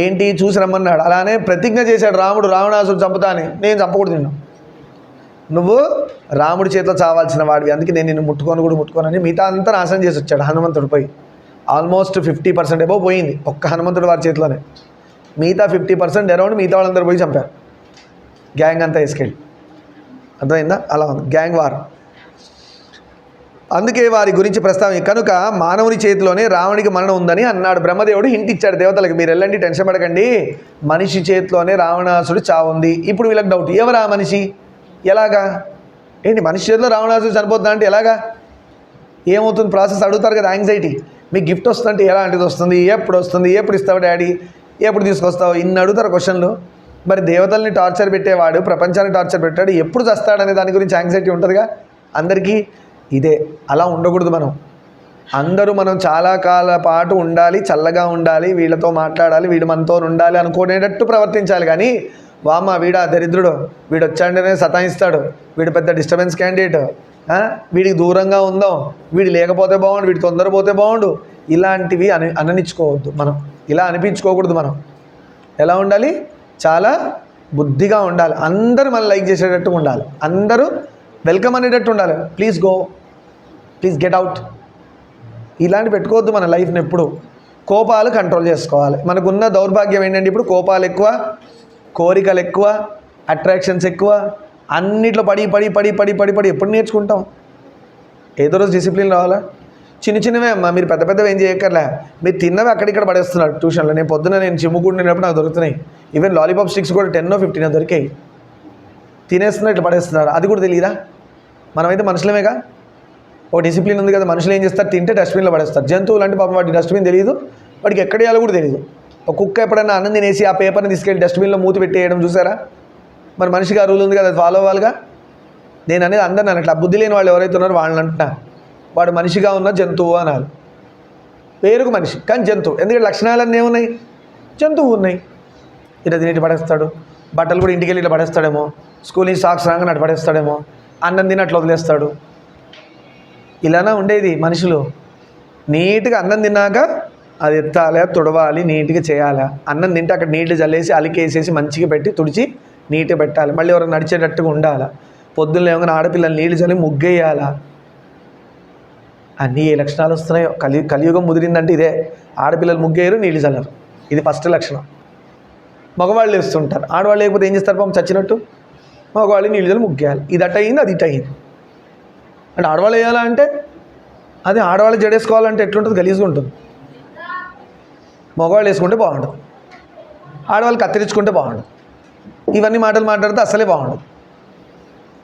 ఏంటి చూసి రమ్మన్నాడు. అలానే ప్రతిజ్ఞ చేశాడు రాముడు, రావణాసుడు చంపుతా అని. నేను చంపకూడదు నిన్ను, నువ్వు రాముడి చేతిలో చావాల్సిన వాడివి, అందుకే నేను నిన్ను ముట్టుకోనని మిగతా అంతా నాశనం చేసి వచ్చాడు హనుమంతుడు. పోయి ఆల్మోస్ట్ 50% ఎబో పోయింది ఒక్క హనుమంతుడు వారి చేతిలోనే. మిగతా 50% అరౌండ్ మిగతా వాళ్ళందరూ పోయి చంపారు, గ్యాంగ్ అంతా వేసుకెళ్ళి. అర్థమైందా? అలా ఉంది గ్యాంగ్ వార్. అందుకే వారి గురించి ప్రస్తావన. కనుక మానవుని చేతిలోనే రావణుడికి మరణం ఉందని అన్నాడు బ్రహ్మదేవుడు. హింట్ ఇచ్చాడు దేవతలకు, మీరు వెళ్ళండి టెన్షన్ పడకండి, మనిషి చేతిలోనే రావణాసుడు చావుంది. ఇప్పుడు వీళ్ళకి డౌట్, ఎవరా మనిషి, ఎలాగా, ఏంటి మనిషి చేతిలో రావణాసుడు చనిపోతుందా అంటే ఎలాగా, ఏమవుతుంది ప్రాసెస్ అడుగుతారు కదా, యాంగ్జైటీ. మీకు గిఫ్ట్ వస్తుందంటే ఎలాంటిది వస్తుంది, ఎప్పుడు వస్తుంది, ఎప్పుడు ఇస్తావు డాడీ, ఎప్పుడు తీసుకొస్తావు, ఇన్ని అడుగుతారు క్వశ్చన్లు. మరి దేవతల్ని టార్చర్ పెట్టేవాడు ప్రపంచాన్ని టార్చర్ పెట్టాడు, ఎప్పుడు చస్తాడనే దాని గురించి యాంగ్జైటీ ఉంటుందిగా అందరికీ. ఇదే, అలా ఉండకూడదు. మనం చాలా కాల పాటు ఉండాలి, చల్లగా ఉండాలి, వీళ్ళతో మాట్లాడాలి, వీడు మనతో ఉండాలి అనుకునేటట్టు ప్రవర్తించాలి. కానీ వామ్మ వీడా దరిద్రుడు, వీడు వచ్చాడనే సతాయిస్తాడు, వీడు పెద్ద డిస్టర్బెన్స్ క్యాండిడేట్, వీడికి దూరంగా ఉందాం, వీడు లేకపోతే బాగుండు, వీడి తొందర పోతే బాగుండు, ఇలాంటివి అననిచ్చుకోవద్దు. ఇలా అనిపించుకోకూడదు. ఎలా ఉండాలి, చాలా బుద్ధిగా ఉండాలి, అందరూ మనం లైక్ చేసేటట్టు ఉండాలి, అందరూ వెల్కమ్ అనేటట్టు ఉండాలి. Please go, please get out, ఇలాంటి పెట్టుకోవద్దు మన లైఫ్ని ఎప్పుడు. కోపాలు కంట్రోల్ చేసుకోవాలి. మనకున్న దౌర్భాగ్యం ఏంటంటే ఇప్పుడు కోపాలు ఎక్కువ, కోరికలు ఎక్కువ, అట్రాక్షన్స్ ఎక్కువ, అన్నిట్లో పడి పడి పడి పడి పడి పడి ఎప్పుడు నేర్చుకుంటాం? ఏదో రోజు డిసిప్లిన్ రావాలా? చిన్నవే అమ్మా, మీరు పెద్ద పెద్దవి ఏం చేయక్కర్లే, మీరు తిన్నవి అక్కడిక్కడ పడేస్తున్నారు ట్యూషన్లో. నేను చిమ్ముకుంటున్నప్పుడు నాకు దొరుకుతున్నాయి, ఈవెన్ లాలీపాప్ స్టిక్స్ కూడా 10-15 దొరికాయి, తినేస్తున్నారు, ఇట్లా పడేస్తున్నారు, అది కూడా తెలియదా? మనమైతే మనుషులమేగా, ఓ డిసిప్లిన్ ఉంది కదా. మనుషులు ఏం చేస్తారు, తింటే డస్ట్బిన్లో పడేస్తారు. జంతువులు అంటే పాపం వాటి డస్ట్బిన్ తెలియదు, వాడికి ఎక్కడ వేయాలో కూడా తెలియదు. ఒక కుక్క ఎప్పుడైనా అన్నం తినేసి ఆ పేపర్ని తీసుకెళ్ళి డస్ట్బిన్లో మూతి పెట్టేయడం చూసారా? మరి మనిషిగా రూల్ ఉంది కదా, అది ఫాలో అవ్వాలిగా. నేను అనేది అందరిని అట్లా బుద్ధి లేని వాళ్ళు ఎవరైతే ఉన్నారో వాళ్ళని అంటున్నా, వాడు మనిషిగా ఉన్న జంతువు అనాలి. పేరుకు మనిషి కానీ జంతువు, ఎందుకంటే లక్షణాలన్నీ ఏమున్నాయి, జంతువు ఉన్నాయి. ఇట్లా తిని పడేస్తాడు, బట్టలు కూడా ఇంటికి వెళ్ళి ఇట్లా పడేస్తాడేమో, స్కూల్ నుంచి సాక్స్ రాగానే అట్లా పడేస్తాడేమో, అన్నం తిని అట్లా వదిలేస్తాడు. ఇలానే ఉండేది మనుషులు. నీట్గా అన్నం తిన్నాక అది ఎత్తాలి, తుడవాలి, నీట్గా చేయాలి. అన్నం తింటే అక్కడ నీళ్ళు చల్లేసి అలికేసేసి మంచిగా పెట్టి తుడిచి నీట్గా పెట్టాలి. మళ్ళీ ఎవరైనా నడిచేటట్టుగా ఉండాలి. పొద్దున్న ఏమైనా ఆడపిల్లలు నీళ్ళు చల్లి ముగ్గేయాలా. అన్నీ ఏ లక్షణాలు వస్తున్నాయో. కలియుగం ముదిరిందంటే ఇదే, ఆడపిల్లలు ముగ్గేయరు, నీళ్ళు చల్లరు. ఇది ఫస్ట్ లక్షణం. మగవాళ్ళు వేస్తుంటారు, ఆడవాళ్ళు లేకపోతే ఏం చేస్తారు పాపం చచ్చినట్టు, మగవాళ్ళు నీళ్ళు చల్లి ముగ్గేయాలి. ఇది అట్ట అయింది, అది ఇట్ అయింది. అంటే ఆడవాళ్ళు వేయాలా అంటే అది ఆడవాళ్ళు జడేసుకోవాలంటే ఎట్లుంటుంది, గలీజ్గా ఉంటుంది. మగవాళ్ళు వేసుకుంటే బాగుంటుంది, ఆడవాళ్ళు కత్తిరించుకుంటే బాగుంటుంది. ఇవన్నీ మాటలు మాట్లాడితే అసలే బాగుండదు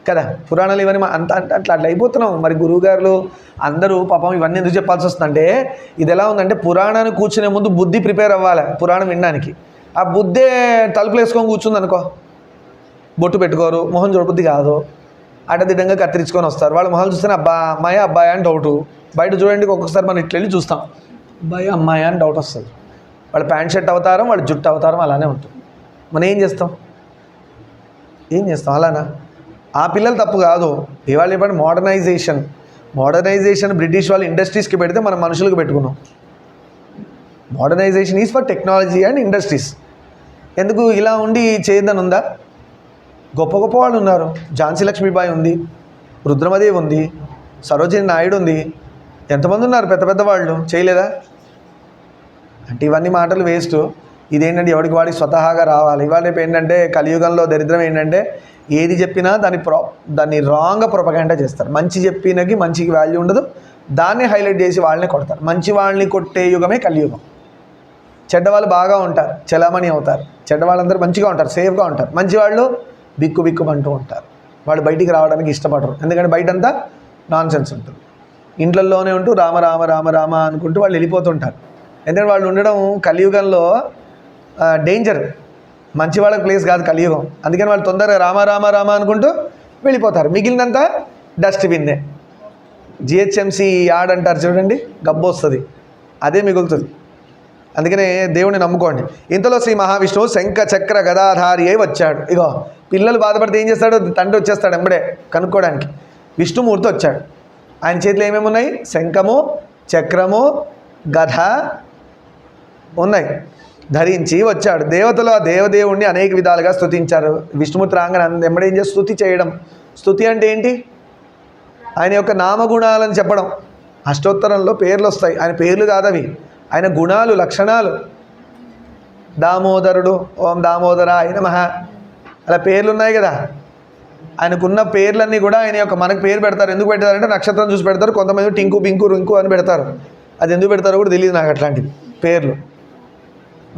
కదా. పురాణాలు ఇవన్నీ అట్లా అయిపోతున్నాం. మరి గురువుగారులు అందరూ పాపం ఇవన్నీ ఎందుకు చెప్పాల్సి వస్తుందంటే, ఇది ఎలా ఉందంటే పురాణాన్ని కూర్చునే ముందు బుద్ధి ప్రిపేర్ అవ్వాలి పురాణం వినడానికి. ఆ బుద్ధే తలుపులు వేసుకొని కూర్చుంది అనుకో, బొట్టు పెట్టుకోరు, మొహం చూడబుద్ధి కాదు, అడ్డదిడ్డంగా కత్తిరించుకొని వస్తారు. వాళ్ళ మొహాలు చూస్తేనే అబ్బా అమ్మాయి అబ్బాయి అని డౌటు. బయట చూడండి ఒక్కొక్కసారి మనం ఇట్లా వెళ్ళి చూస్తాం, అబ్బాయి అమ్మాయి అని డౌట్ వస్తుంది. వాళ్ళ ప్యాంట్ షర్ట్ అవతారం, వాళ్ళ జుట్టు అవతారం అలానే ఉంటుంది. మనం ఏం చేస్తాం అలానా? ఆ పిల్లలు తప్పు కాదు. ఇవాళ చెప్పండి మోడర్నైజేషన్ బ్రిటిష్ వాళ్ళు ఇండస్ట్రీస్కి పెడితే మనం మనుషులకు పెట్టుకున్నాం. Modernisation is for technology and industries. ఎందుకు ఇలా ఉండి చేయదని ఉందా? గొప్ప గొప్ప వాళ్ళు ఉన్నారు. ఝాన్సీ లక్ష్మీబాయి ఉంది, రుద్రమదేవి ఉంది, సరోజిని నాయుడు ఉంది, ఎంతమంది ఉన్నారు పెద్ద పెద్ద వాళ్ళు, చేయలేదా? అంటే ఇవన్నీ మాటలు వేస్ట్. ఇదేంటంటే ఎవరికి వాడికి స్వతహాగా రావాలి. ఇవాళ రేపు ఏంటంటే కలియుగంలో దరిద్రం ఏంటంటే ఏది చెప్పినా దాన్ని రాంగ్గా ప్రొపగండా చేస్తారు. మంచి చెప్పినకి మంచికి వాల్యూ ఉండదు, దాన్ని హైలైట్ చేసి వాళ్ళని కొడతారు. మంచి వాళ్ళని కొట్టే యుగమే కలియుగం. చెడ్డవాళ్ళు బాగా ఉంటారు, చలామణి అవుతారు. చెడ్డవాళ్ళందరూ మంచిగా ఉంటారు, సేఫ్గా ఉంటారు. మంచి వాళ్ళు బిక్కుమంటూ ఉంటారు. వాళ్ళు బయటికి రావడానికి ఇష్టపడరు, ఎందుకంటే బయటంతా నాన్సెన్స్ ఉంటుంది. ఇంట్లలోనే ఉంటూ రామ రామ రామ రామ అనుకుంటూ వాళ్ళు వెళ్ళిపోతుంటారు. ఎందుకంటే వాళ్ళు ఉండడం కలియుగంలో డేంజర్, మంచి వాళ్ళకి ప్లేస్ కాదు కలియుగం. అందుకని వాళ్ళు తొందరగా రామ రామ రామ అనుకుంటూ వెళ్ళిపోతారు. మిగిలినంతా డస్ట్బిన్నే. జిహెచ్ఎంసీ యాడ్ అంటారు చూడండి, గబ్బు వస్తుంది, అదే మిగులుతుంది. అందుకనే దేవుడిని నమ్ముకోండి. ఇంతలో శ్రీ మహావిష్ణువు శంఖ చక్ర గదాధారి అయి వచ్చాడు. ఇగో పిల్లలు బాధపడితే ఏం చేస్తాడు, తండ్రి వచ్చేస్తాడు ఎంబడే కనుక్కోవడానికి. విష్ణుమూర్తి వచ్చాడు. ఆయన చేతిలో ఏమేమి ఉన్నాయి? శంఖము, చక్రము, గద ఉన్నాయి. ధరించి వచ్చాడు. దేవతలు ఆ దేవదేవుణ్ణి అనేక విధాలుగా స్తుతించారు. విష్ణుమూర్తి రాగానే ఎమ్మడేం చేసి స్తుతి చేయడం. స్తుతి అంటే ఏంటి? ఆయన యొక్క నామగుణాలను చెప్పడం. అష్టోత్తరంలో పేర్లు వస్తాయి, ఆయన పేర్లు కాదవి, ఆయన గుణాలు, లక్షణాలు. దామోదరుడు, ఓం దామోదరాయ నమః, అలా పేర్లు ఉన్నాయి కదా. ఆయనకున్న పేర్లన్నీ కూడా ఆయన యొక్క మనకు పేరు పెడతారు. ఎందుకు పెడతారంటే నక్షత్రం చూసి పెడతారు. కొంతమంది టింకు పింకు రింకు అని పెడతారు. అది ఎందుకు పెడతారో కూడా తెలియదు నాకు అట్లాంటివి పేర్లు.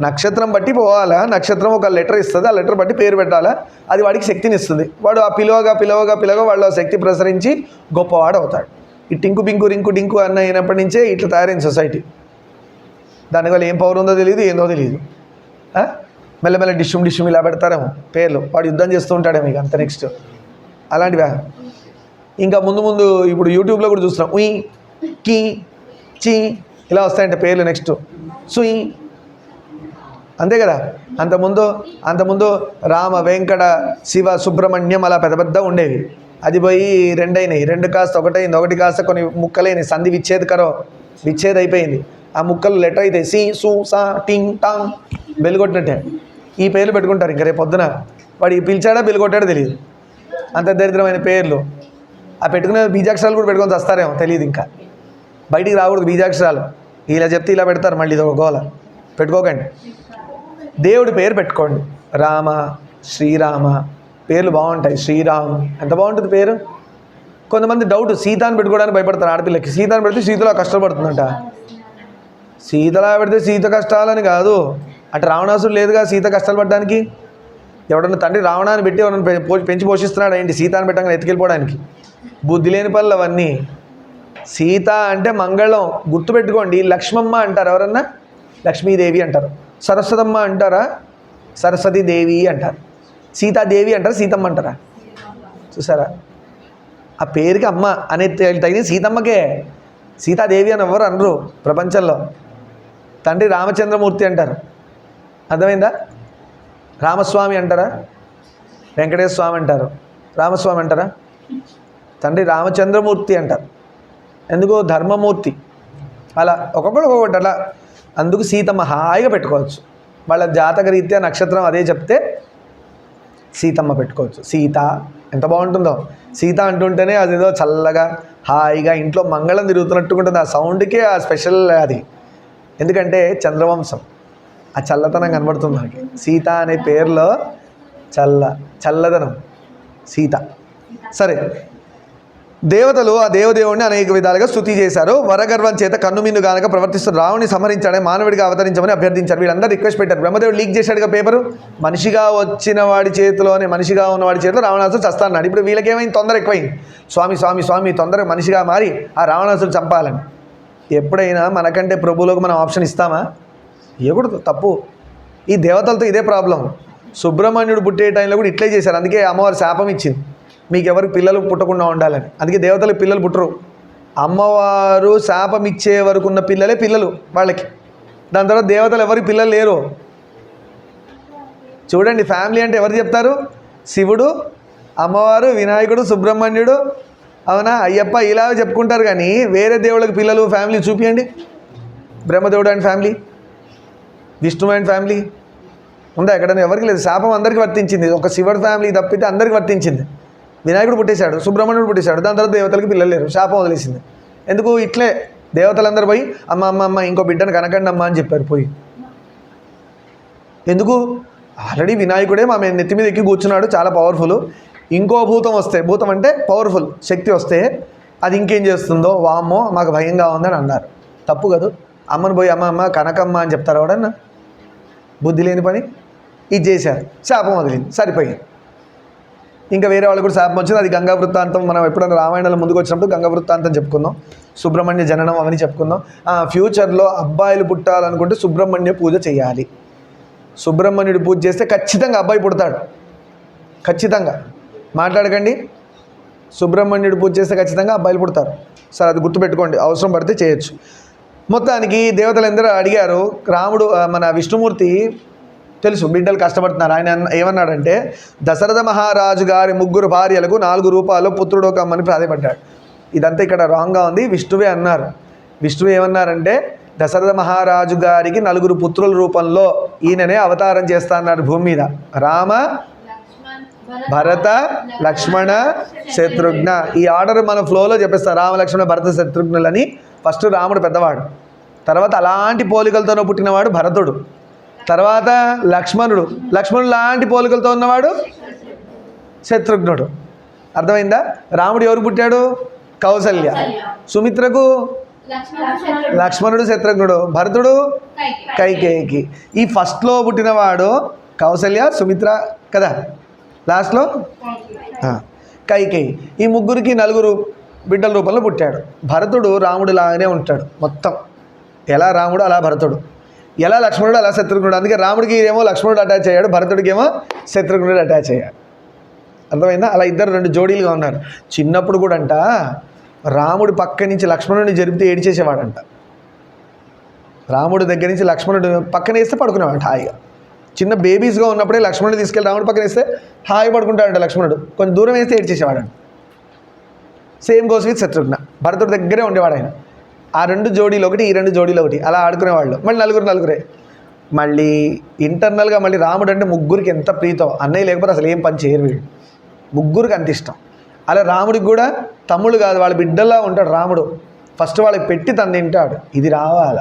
నక్షత్రం బట్టి పోవాలా, నక్షత్రం ఒక లెటర్ ఇస్తుంది, ఆ లెటర్ బట్టి పేరు పెట్టాలా, అది వాడికి శక్తిని ఇస్తుంది. వాడు ఆ పిలవగా వాళ్ళు ఆ శక్తి ప్రసరించి గొప్పవాడు అవుతాడు. ఈ టింకు పింకు రింకు డింకు అన్న అయినప్పటి నుంచే ఇట్లా తయారైంది సొసైటీ. దానివల్ల ఏం పవర్ ఉందో తెలియదు, ఏందో తెలియదు. మెల్లమెల్ల డిష్యూమ్ ఇలా పెడతారేమో పేర్లు. వాడు యుద్ధం చేస్తూ ఉంటాడేమో ఇక అంత. నెక్స్ట్ అలాంటివా ఇంకా ముందు ఇప్పుడు యూట్యూబ్లో కూడా చూస్తున్నాం. ఉయ్, కీ, చీ ఇలా వస్తాయంటే పేర్లు. నెక్స్ట్ సుయ్, అంతే కదా. అంతకుముందు రామ, వెంకట, శివ, సుబ్రహ్మణ్యం అలా పెద్ద ఉండేవి. అది పోయి 2 అయినాయి, 2 కాస్త 1 అయింది, 1 కాస్త కొన్ని ముక్కలైనాయి. సంధి విచ్ఛేద్ అయిపోయింది. ఆ ముక్కలు లెటర్ అయితే సి, సు, సా, టింగ్, టాంగ్ బెల్ కొట్టినట్టే ఈ పేర్లు పెట్టుకుంటారు. ఇంకా రేపు పొద్దున వాడు పిలిచాడా బెల్ కొట్టాడో తెలియదు. అంత దరిద్రమైన పేర్లు. ఆ పెట్టుకునే బీజాక్షరాలు కూడా పెట్టుకొని వస్తారేమో తెలియదు. ఇంకా బయటికి రాకూడదు బీజాక్షరాలు. ఇలా చెప్తే ఇలా పెడతారు, మళ్ళీ ఇది ఒక గోల. పెట్టుకోకండి. దేవుడి పేరు పెట్టుకోండి. రామ, శ్రీరామ పేర్లు బాగుంటాయి. శ్రీరామ్ ఎంత బాగుంటుంది పేరు. కొంతమంది డౌట్, సీతాన్ని పెట్టుకోవడానికి భయపడతారు. ఆడపిల్లకి సీతాన్ని పెడితే సీతలా కష్టపడుతుందంట. సీతలా పెడితే సీత కష్టాలని కాదు, అటు రావణాసుడు లేదుగా సీత కష్టాలు పడడానికి. ఎవడన్నా తండ్రి రావణాన్ని పెట్టి ఎవరన్నా పెంచి పోషిస్తున్నాడు ఏంటి సీతాన్ని పెట్టంగా ఎత్తుకెళ్ళిపోవడానికి? బుద్ధి లేని పనులు అవన్నీ. సీత అంటే మంగళం, గుర్తుపెట్టుకోండి. లక్ష్మమ్మ అంటారు ఎవరన్నా, లక్ష్మీదేవి అంటారు. సరస్వతమ్మ అంటారా, సరస్వతీదేవి అంటారు. సీతాదేవి అంటారా, సీతమ్మ అంటారా? చూసారా, ఆ పేరుకి అమ్మ అనే తగిన సీతమ్మకే. సీతాదేవి అని ఎవరు అనరు ప్రపంచంలో. తండ్రి రామచంద్రమూర్తి అంటారు, అర్థమైందా? రామస్వామి అంటారా, వెంకటేశ్వర స్వామి అంటారు, రామస్వామి అంటారా? తండ్రి రామచంద్రమూర్తి అంటారు. ఎందుకు? ధర్మమూర్తి. అలా ఒక్కొక్కటి అలా. అందుకు సీతమ్మ హాయిగా పెట్టుకోవచ్చు. వాళ్ళ జాతక రీత్యా నక్షత్రం అదే చెప్తే సీతమ్మ పెట్టుకోవచ్చు. సీత ఎంత బాగుంటుందో. సీత అంటుంటేనే అదేదో చల్లగా హాయిగా ఇంట్లో మంగళం తిరుగుతున్నట్టుగా ఉంటుంది. ఆ సౌండ్కే ఆ స్పెషల్ అది. ఎందుకంటే చంద్రవంశం, ఆ చల్లదనం కనబడుతుంది మనకి. సీత అనే పేరులో చల్లదనం సీత. సరే, దేవతలు ఆ దేవదేవుడిని అనేక విధాలుగా స్తుతి చేశారు. వరగర్వం చేత కన్నుమిన్ను గానక ప్రవర్తిస్తున్న రావుని సంహరించాడని మానవుడిగా అవతరించమని అభ్యర్థించారు. వీళ్ళందరూ రిక్వెస్ట్ పెట్టారు. బ్రహ్మదేవుడు లీక్ చేశాడుగా పేపరు. మనిషిగా వచ్చిన వాడి చేతిలోనే, మనిషిగా ఉన్నవాడి చేతిలో రావణాసుడు చస్తాన్నాడు. ఇప్పుడు వీళ్ళకేమైంది? తొందర ఎక్కువైంది. స్వామి తొందరగా మనిషిగా మారి ఆ రావణాసుడు చంపాలని. ఎప్పుడైనా మనకంటే ప్రభువులకు మనం ఆప్షన్ ఇస్తామా? ఇవ్వకూడదు, తప్పు. ఈ దేవతలతో ఇదే ప్రాబ్లం. సుబ్రహ్మణ్యుడు పుట్టే టైంలో కూడా ఇట్లే చేశారు. అందుకే అమ్మవారు శాపం ఇచ్చింది, మీకు ఎవరికి పిల్లలు పుట్టకుండా ఉండాలని. అందుకే దేవతలకు పిల్లలు పుట్టరు. అమ్మవారు శాపం ఇచ్చే వరకు ఉన్న పిల్లలే పిల్లలు వాళ్ళకి. దాని తర్వాత దేవతలు ఎవరికి పిల్లలు లేరు. చూడండి, ఫ్యామిలీ అంటే ఎవరు చెప్తారు? శివుడు, అమ్మవారు, వినాయకుడు, సుబ్రహ్మణ్యుడు, అవునా, అయ్యప్ప, ఇలా చెప్పుకుంటారు. కానీ వేరే దేవుళ్ళకి పిల్లలు ఫ్యామిలీ చూపించండి. బ్రహ్మదేవుడు and family, Vishnu and family ఉందా? ఎక్కడైనా ఎవరికి లేదు. శాపం అందరికీ వర్తించింది. ఒక శివుడు ఫ్యామిలీ తప్పితే అందరికీ వర్తించింది. వినాయకుడు పుట్టేశాడు, సుబ్రహ్మణ్యుడు పుట్టేశాడు, దాని తర్వాత దేవతలకి పిల్లలు లేరు, శాపం వదిలేసింది. ఎందుకు? ఇట్లే దేవతలందరూ పోయి అమ్మ ఇంకో బిడ్డను కనకండి అమ్మ అని చెప్పారు పోయి. ఎందుకు? ఆల్రెడీ వినాయకుడే మా నెత్తి మీద ఎక్కి కూర్చున్నాడు, చాలా పవర్ఫుల్. ఇంకో భూతం వస్తే, భూతం అంటే పవర్ఫుల్ శక్తి వస్తే అది ఇంకేం చేస్తుందో, వామ్మో మాకు భయంగా ఉందని అన్నారు. తప్పు కదా. అమ్మను పోయి అమ్మ కనకమ్మ అని చెప్తారు ఎవడన్నా? బుద్ధి లేని పని. ఇది చేశారు, శాపం వదిలింది, సరిపోయింది. ఇంకా వేరే వాళ్ళు కూడా శాపం వచ్చింది. అది గంగా వృత్తాంతం. మనం ఎప్పుడైనా రామాయణంలో ముందుకు వచ్చినప్పుడు గంగా వృత్తాంతం చెప్పుకుందాం, సుబ్రహ్మణ్య జననం అవన్నీ చెప్పుకుందాం. ఫ్యూచర్లో అబ్బాయిలు పుట్టాలనుకుంటే సుబ్రహ్మణ్య పూజ చేయాలి. సుబ్రహ్మణ్యుడి పూజ చేస్తే ఖచ్చితంగా అబ్బాయి పుడతాడు. ఖచ్చితంగా మాట్లాడకండి. సుబ్రహ్మణ్యుడి పూజ చేస్తే ఖచ్చితంగా అబ్బాయిలు పుడతారు. సరే, అది గుర్తుపెట్టుకోండి, అవసరం పడితే చేయొచ్చు. మొత్తానికి దేవతలు ఎందరో అడిగారు. రాముడు, మన విష్ణుమూర్తి తెలుసు బిడ్డలు కష్టపడుతున్నారు. ఆయన ఏమన్నాడంటే, దశరథ మహారాజు గారి 3 భార్యలకు 4 రూపాయలు పుత్రుడు కమ్మని ప్రాధాయపడ్డాడు. ఇదంతా ఇక్కడ రాంగ్గా ఉంది. విష్ణువే అన్నారు. విష్ణువు ఏమన్నారంటే దశరథ మహారాజు గారికి 4 పుత్రుల రూపంలో ఈయననే అవతారం చేస్తా అన్నారు భూమి మీద. రామ, భరత, లక్ష్మణ, శత్రుఘ్న. ఈ ఆర్డర్ మన ఫ్లోలో చెప్పేస్తాం. రామ, లక్ష్మణ, భరత, శత్రుఘ్నులని. ఫస్ట్ రాముడు పెద్దవాడు, తర్వాత అలాంటి పోలికలతో పుట్టినవాడు భరతుడు, తర్వాత లక్ష్మణుడు లాంటి పోలికలతో ఉన్నవాడు శత్రుఘ్నుడు. అర్థమైందా? రాముడు ఎవరు పుట్టాడు? కౌసల్య. సుమిత్రకు లక్ష్మణుడు, శత్రుఘ్నుడు. భరతుడు కైకేయికి. ఈ ఫస్ట్లో పుట్టినవాడు కౌసల్య, సుమిత్ర కదా, లాస్ట్లో కైకేయి. ఈ ముగ్గురికి 4 బిడ్డల రూపంలో పుట్టాడు. భరతుడు రాముడు లాగానే ఉంటాడు మొత్తం. ఎలా రాముడు అలా భరతుడు, ఎలా లక్ష్మణుడు అలా శత్రుఘ్నుడు. అందుకే రాముడికి ఏమో లక్ష్మణుడు అటాచ్ అయ్యాడు, భరతుడికి ఏమో శత్రుఘ్నుడు అటాచ్ అయ్యాడు. అర్థమైందా? అలా ఇద్దరు 2 జోడీలుగా ఉన్నారు. చిన్నప్పుడు కూడా అంట రాముడి పక్క నుంచి లక్ష్మణుడిని జరిపితే ఏడిచేసేవాడంట. రాముడి దగ్గర నుంచి లక్ష్మణుడు పక్కన వేస్తే పడుకునేవాడంట హాయిగా. చిన్న బేబీస్గా ఉన్నప్పుడే లక్ష్మణుడు తీసుకెళ్ళి రాముడి పక్కన వేస్తే హాయి పడుకుంటాడంట లక్ష్మణుడు. కొంచెం దూరం వేస్తే ఏడ్చేసేవాడంట. Same goes with Shatrughna. భరతుడి దగ్గరే ఉండేవాడు ఆయన. ఆ 2 జోడీలు ఒకటి, ఈ 2 జోడీలు ఒకటి, అలా ఆడుకునేవాళ్ళు. మళ్ళీ నలుగురే. మళ్ళీ ఇంటర్నల్గా మళ్ళీ రాముడు అంటే ముగ్గురికి ఎంత ప్రీతో. అన్నయ్య లేకపోతే అసలు ఏం పని చేయరు వీడు. ముగ్గురికి అంత ఇష్టం. అలా రాముడికి కూడా తమ్ముడు కాదు, వాళ్ళ బిడ్డలా ఉంటాడు రాముడు. ఫస్ట్ వాళ్ళకి పెట్టి తను తింటాడు. ఇది రావాల.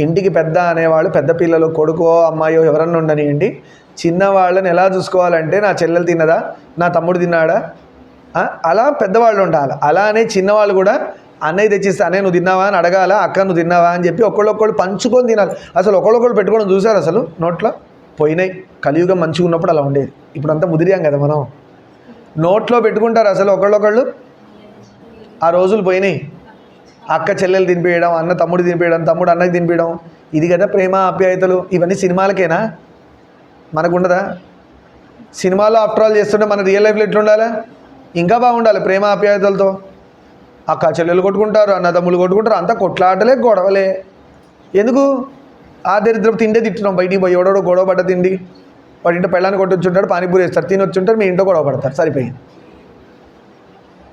ఇంటికి పెద్ద అనేవాళ్ళు, పెద్ద పిల్లలు, కొడుకో అమ్మాయో ఎవరన్నా ఉండనియండి, చిన్నవాళ్ళని ఎలా చూసుకోవాలంటే నా చెల్లెలు తిన్నదా, నా తమ్ముడు తిన్నాడా, అలా పెద్దవాళ్ళు ఉండాలి. అలానే చిన్నవాళ్ళు కూడా అన్నయ్య తెచ్చిస్తే అన్నయ్య నువ్వు తిన్నావా అని అడగాల, అక్క నువ్వు తిన్నావా అని చెప్పి ఒకళ్ళొక్కళ్ళు పంచుకొని తినాలి. అసలు ఒకళ్ళొక్కళ్ళు పెట్టుకోవడం చూసారు అసలు నోట్లో పోయినాయి. కలియుగం మంచిగా ఉన్నప్పుడు అలా ఉండేది. ఇప్పుడు అంతా ముదిరియాం కదా మనం. నోట్లో పెట్టుకుంటారు అసలు ఒకళ్ళొకళ్ళు. ఆ రోజులు పోయినాయి. అక్క చెల్లెలు తినిపించడం, అన్న తమ్ముడు తినిపించడం, తమ్ముడు అన్నకి తినిపించడం. ఇది కదా ప్రేమ ఆప్యాయతలు. ఇవన్నీ సినిమాలకేనా? మనకు ఉండదా? సినిమాలో ఆఫ్టర్ ఆల్ చేస్తుంటే మన రియల్ లైఫ్లో ఎట్లుండాలి? ఇంకా బాగుండాలి ప్రేమ ఆప్యాయతలతో. అక్క చెల్లెలు కొట్టుకుంటారు, అన్న తమ్ముళ్ళు కొట్టుకుంటారు, అంతా కొట్లాటలే, గొడవలే. ఎందుకు? ఆ దరిద్రం తిండే తింటున్నాం. బయటికి పోయి ఎవడో గొడవ పడ్డ తిండి, వాడి ఇంట్లో పెళ్ళాన్ని కొట్టొచ్చుంటాడు, పానీపూరి వేస్తారు, తినొచ్చుంటారు, మీ ఇంట్లో గొడవ పడతారు, సరిపోయింది.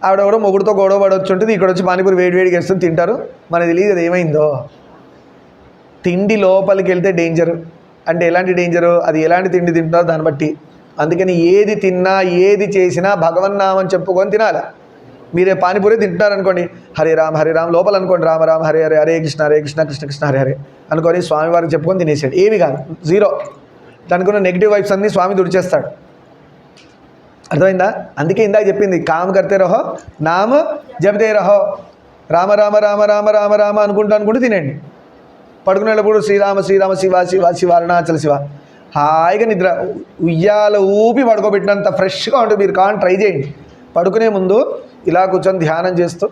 ఆవిడెవడో మొగుడుతో గొడవ పడవచ్చు ఉంటుంది, ఇక్కడ వచ్చి పానీపూరి వేడివేడిగా వేస్తుంది, తింటారు. మనకు తెలియదు అది ఏమైందో. తిండి లోపలికి వెళ్తే డేంజరు. అంటే ఎలాంటి డేంజరు? అది ఎలాంటి తిండి తింటారో దాన్ని బట్టి. అందుకని ఏది తిన్నా ఏది చేసినా భగవన్నామని చెప్పుకొని తినాలి. మీరే పానీపూరి తింటున్నారనుకోండి, హరే రామ్ లోపల అనుకోండి, రామ రామ హరే హరే, హరే కృష్ణ కృష్ణ కృష్ణ హరే హరే అనుకొని స్వామివారికి చెప్పుకొని తినేసాడు. ఏమి కాదు, జీరో. దానికి ఉన్న నెగిటివ్ వైబ్స్ అన్నీ స్వామి తుడిచేస్తాడు. అర్థమైందా? అందుకే ఇందాక చెప్పింది, కామ్ కర్తే రహో నామ జపతే రహో. రామ రామ రామ రామ రామ రామ అనుకుంటూ తినండి. పడుకునేటప్పుడు శ్రీరామ శ్రీరామ శివ శివ శివ అరుణాచల శివ. హాయిగా నిద్ర, ఉయ్యాల ఊపి పడుకోబెట్టినంత ఫ్రెష్గా ఉంటుంది. మీరు కాని ట్రై చేయండి. పడుకునే ముందు ఇలా కూర్చొని ధ్యానం చేస్తూ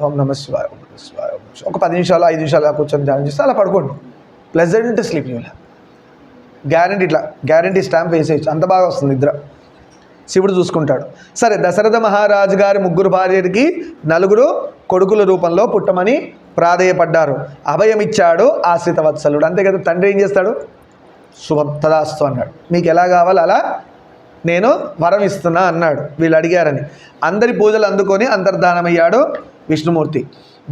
ఓం నమ శివాయ, ఓం నమ శివాయ, ఒక 10 నిమిషాలు 5 నిమిషాలు అలా కూర్చొని ధ్యానం చేస్తే అలా పడుకోండి. Pleasant sleep. ఇలా గ్యారంటీ స్టాంప్ వేసేయచ్చు, అంత బాగా వస్తుంది నిద్ర. శివుడు చూసుకుంటాడు. సరే, దశరథ మహారాజు గారి 3 భార్యలకి 4 కొడుకుల రూపంలో పుట్టమని ప్రాధేయపడ్డారు. అభయమిచ్చాడు ఆశ్రిత వత్సలుడు. అంతే కదా. తండ్రి ఏం చేస్తాడు? శుభం తదాస్తు అన్నాడు. మీకు ఎలా కావాలో అలా నేను వరం ఇస్తున్నా అన్నాడు. వీళ్ళు అడిగారని అందరి పూజలు అందుకొని అంతర్ధానమయ్యాడు విష్ణుమూర్తి.